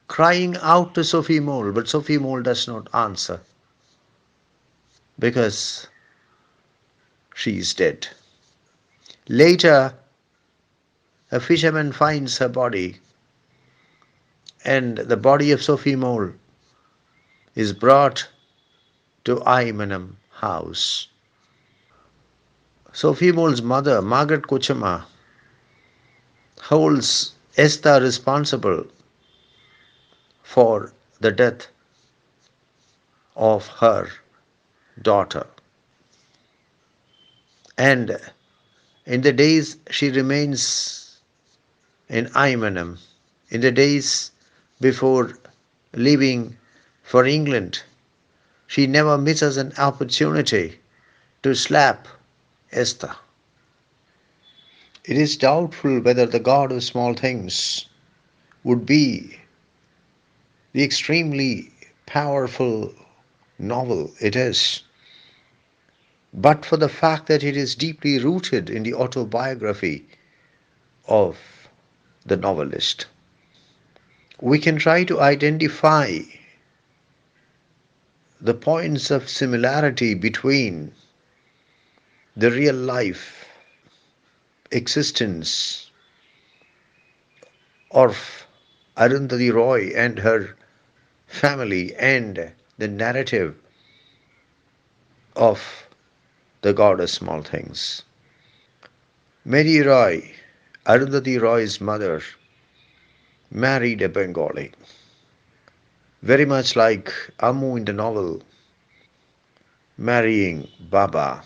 crying out to Sophie Mole, but Sophie Mole does not answer because she is dead. Later, a fisherman finds her body, and the body of Sophie Mole is brought to Imanam house. Sophie Mole's mother, Margaret Kochama, holds Esther responsible for the death of her daughter. And in the days she remains in Imanam, in the days before leaving for England, she never misses an opportunity to slap Esther. It is doubtful whether the God of small things would be the extremely powerful novel it is, but for the fact that it is deeply rooted in the autobiography of the novelist. We can try to identify the points of similarity between the real life existence of Arundhati Roy and her family and the narrative of the God of small things. Mary Roy, Arundhati Roy's mother, married a Bengali, very much like Amu in the novel marrying Baba.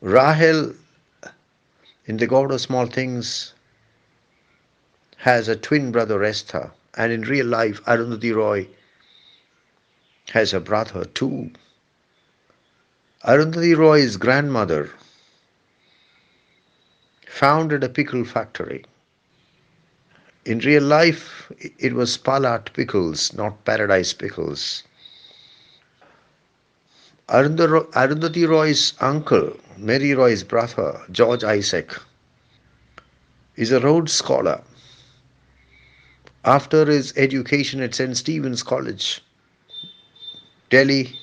Rahel in the God of small things has a twin brother Esther, and in real life Arundhati Roy has a brother too. Arundhati Roy's grandmother founded a pickle factory. In real life, it was Palat Pickles, not Paradise Pickles. Arundhati Roy's uncle, Mary Roy's brother, George Isaac, is a Rhodes Scholar. After his education at St. Stephen's College, Delhi,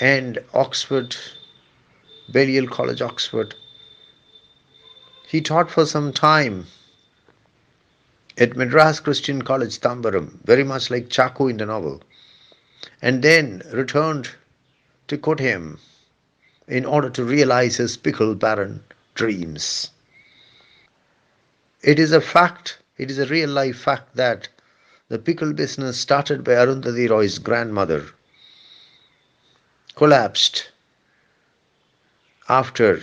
and Oxford, Balliol College, Oxford, he taught for some time at Madras Christian College, Tambaram, very much like Chaku in the novel, and then returned to Kottayam in order to realize his pickle baron dreams. It is a fact, it is a real life fact that the pickle business started by Arundhati Roy's grandmother collapsed after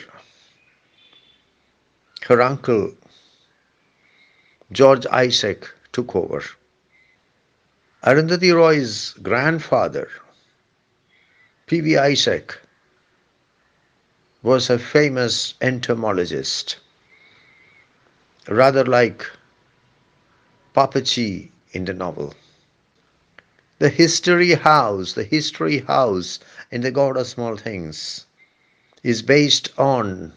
her uncle George Isaac took over. Arundhati Roy's grandfather, P.V. Isaac, was a famous entomologist, rather like Papachi in the novel. The history house in The God of Small Things is based on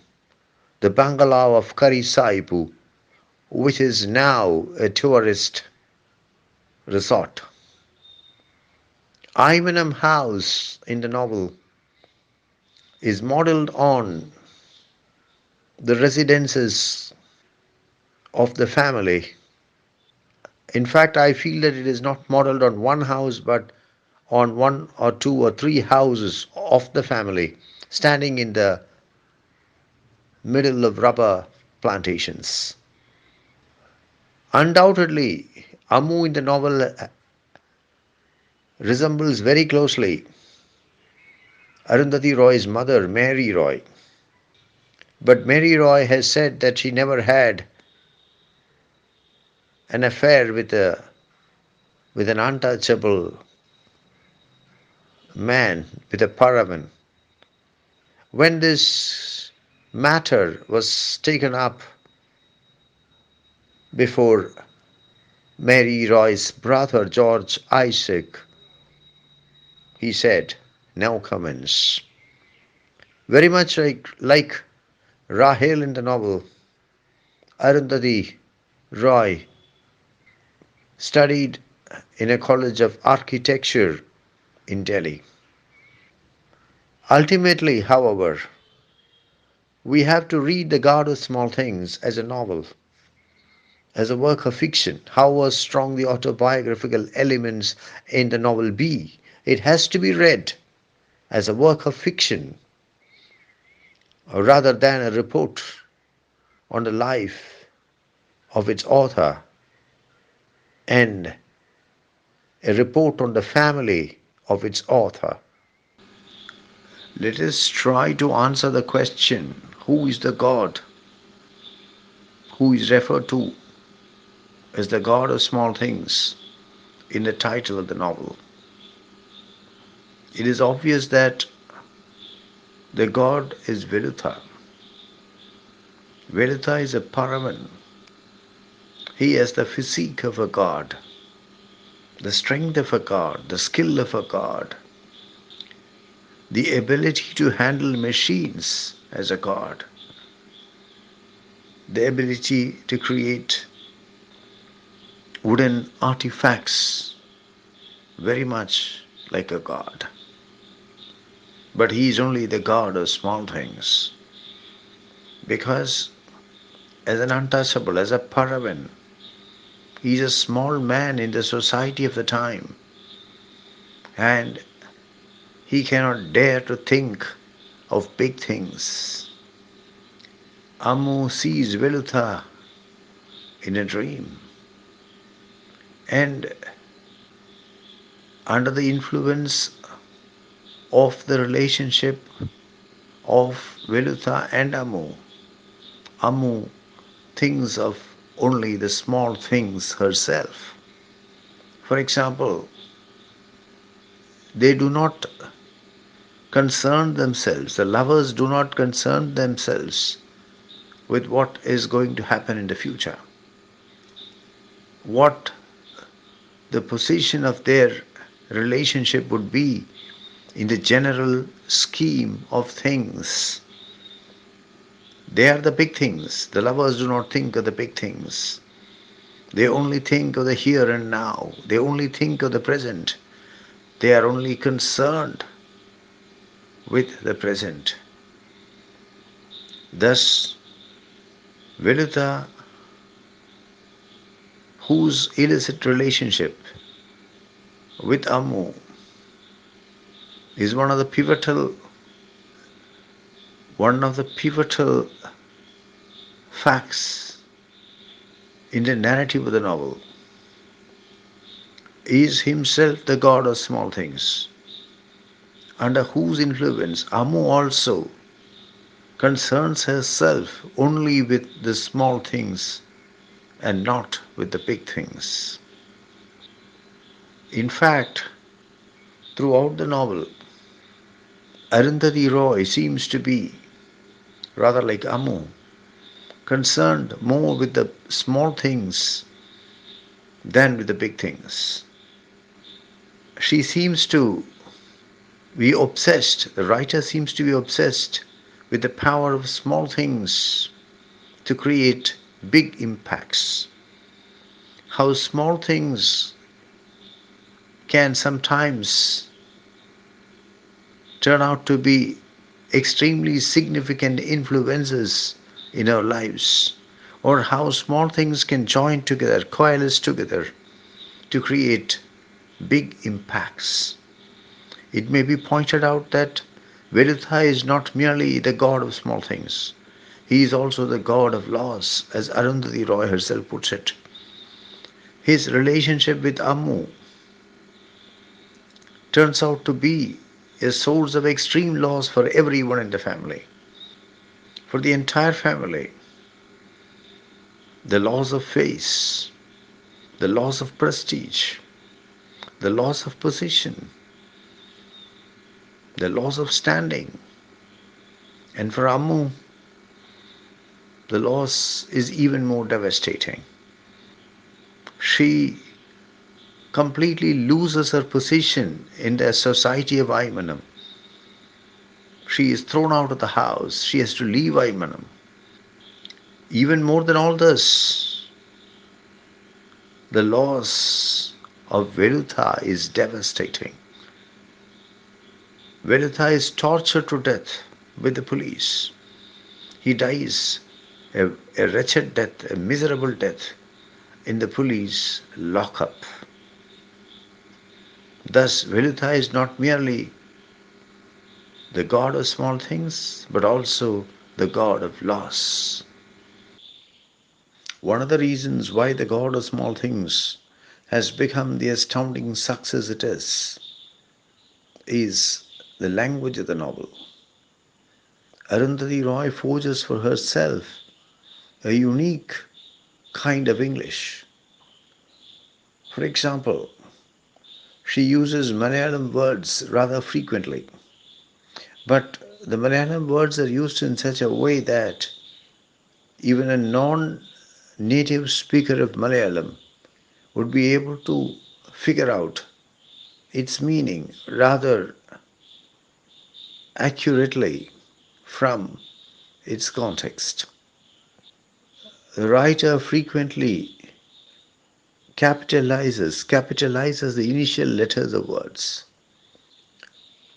the bungalow of Kari Saipu, which is now a tourist resort. Ivanham House in the novel is modeled on the residences of the family. In fact, I feel that it is not modeled on one house but on one or two or three houses of the family standing in the middle of rubber plantations. Undoubtedly, Amu in the novel resembles very closely Arundhati Roy's mother, Mary Roy. But Mary Roy has said that she never had an affair with an untouchable man, with a paravan. When this matter was taken up before Mary Roy's brother George Isaac, he said, no comments. Very much like Rahel in the novel, Arundhati Roy studied in a college of architecture in Delhi. Ultimately, however, we have to read The God of Small Things as a novel, as a work of fiction. However strong the autobiographical elements in the novel be, it has to be read as a work of fiction rather than a report on the life of its author and a report on the family of its author. Let us try to answer the question, who is the God who is referred to as the God of small things in the title of the novel? It is obvious that the God is Velita. Velita is a paravan. He has the physique of a god, the strength of a god, the skill of a god, the ability to handle machines as a god, the ability to create wooden artifacts very much like a god. But he is only the god of small things because as an untouchable, as a paravan, he is a small man in the society of the time and he cannot dare to think of big things. Amu sees Velutha in a dream and under the influence of the relationship of Velutha and Amu, Amu thinks of only the small things herself. For example, they do not concern themselves, the lovers do not concern themselves with what is going to happen in the future, what the position of their relationship would be in the general scheme of things. They are the big things. The lovers do not think of the big things. They only think of the here and now. They only think of the present. They are only concerned with the present. Thus, Velita, whose illicit relationship with Amu is one of the pivotal facts in the narrative of the novel, is himself the god of small things, under whose influence Amu also concerns herself only with the small things and not with the big things. In fact, throughout the novel, Arundhati Roy seems to be, rather like Amu, concerned more with the small things than with the big things. She seems to be obsessed, the writer seems to be obsessed with the power of small things to create big impacts. How small things can sometimes turn out to be extremely significant influences in our lives, or how small things can join together, coalesce together to create big impacts. It may be pointed out that Velita is not merely the god of small things, he is also the god of laws, as Arundhati Roy herself puts it. His relationship with Ammu turns out to be a source of extreme loss for everyone in the family, for the entire family. The loss of face, the loss of prestige, the loss of position, the loss of standing. And for Ammu, the loss is even more devastating. She completely loses her position in the society of Aymanam. She is thrown out of the house. She has to leave Aymanam. Even more than all this, the loss of Velutha is devastating. Velutha is tortured to death by the police. He dies a wretched death, a miserable death in the police lockup. Thus, Velutha is not merely the god of small things, but also the god of loss. One of the reasons why the god of small things has become the astounding success it is the language of the novel. Arundhati Roy forges for herself a unique kind of English. For example, she uses Malayalam words rather frequently, but the Malayalam words are used in such a way that even a non-native speaker of Malayalam would be able to figure out its meaning rather accurately from its context. The writer frequently capitalizes the initial letters of words.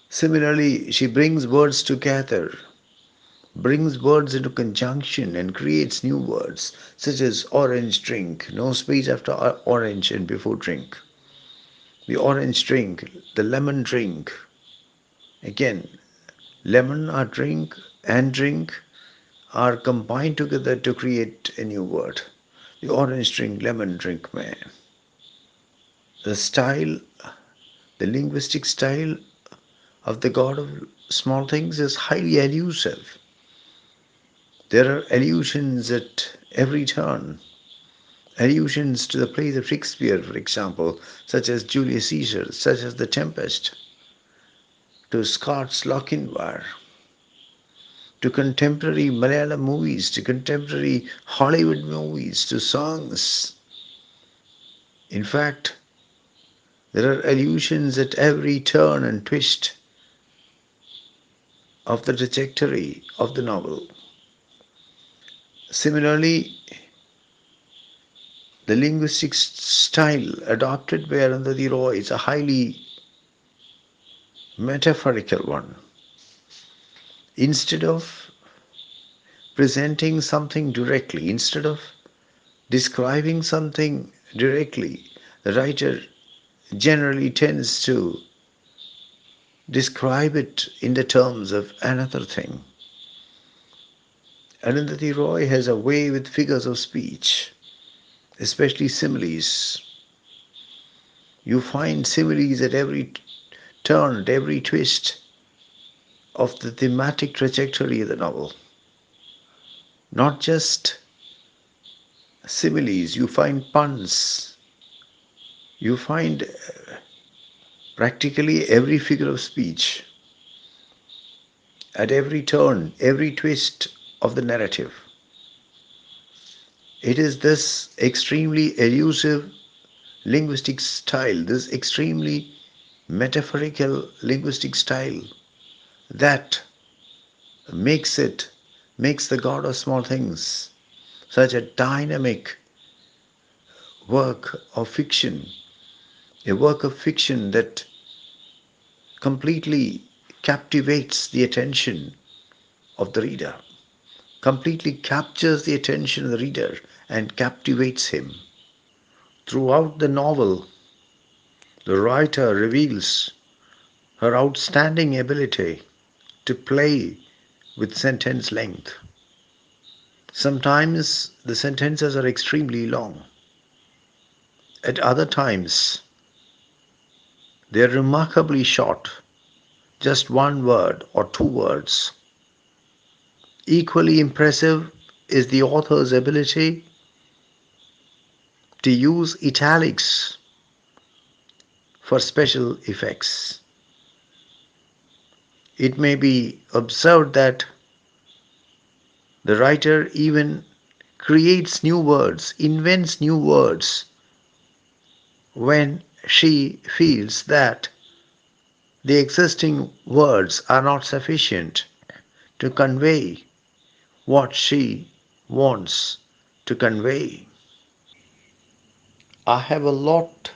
Similarly, she brings words together, brings words into conjunction and creates new words such as orange drink, no space after orange and before drink. The orange drink, the lemon drink. Again, lemon or drink and drink are combined together to create a new word. The orange drink, lemon drink, man. The style, the linguistic style of the god of small things is highly elusive. There are allusions at every turn. Allusions to the plays of Shakespeare, for example, such as Julius Caesar, such as The Tempest, to Scott's Lochinvar, to contemporary Malayalam movies, to contemporary Hollywood movies, to songs. In fact, there are allusions at every turn and twist of the trajectory of the novel. Similarly, the linguistic style adopted by Arundhati Roy is a highly metaphorical one. Instead of presenting something directly, instead of describing something directly, the writer generally tends to describe it in the terms of another thing. Arundhati Roy has a way with figures of speech, especially similes. You find similes at every turn, at every twist of the thematic trajectory of the novel. Not just similes, you find puns, you find practically every figure of speech at every turn, every twist of the narrative. It is this extremely elusive linguistic style, this extremely metaphorical linguistic style that makes it, makes the God of Small Things such a dynamic work of fiction, a work of fiction that completely captivates the attention of the reader, completely captures the attention of the reader and captivates him. Throughout the novel, the writer reveals her outstanding ability to play with sentence length. Sometimes the sentences are extremely long. At other times, they are remarkably short, just one word or two words. Equally impressive is the author's ability to use italics for special effects. It may be observed that the writer even creates new words, invents new words when she feels that the existing words are not sufficient to convey what she wants to convey. I have a lot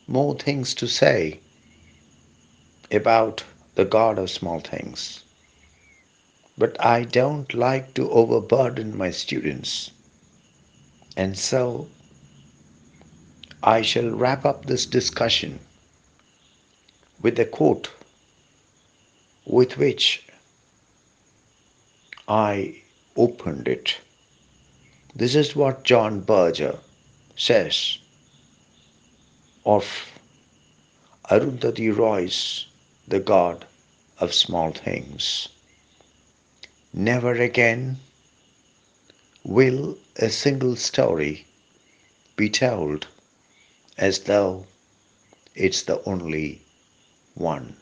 more things to say about the God of Small Things, but I don't like to overburden my students, and so I shall wrap up this discussion with a quote with which I opened it. This is what John Berger says of Arundhati Roy's The God of Small Things. Never again will a single story be told as though it's the only one.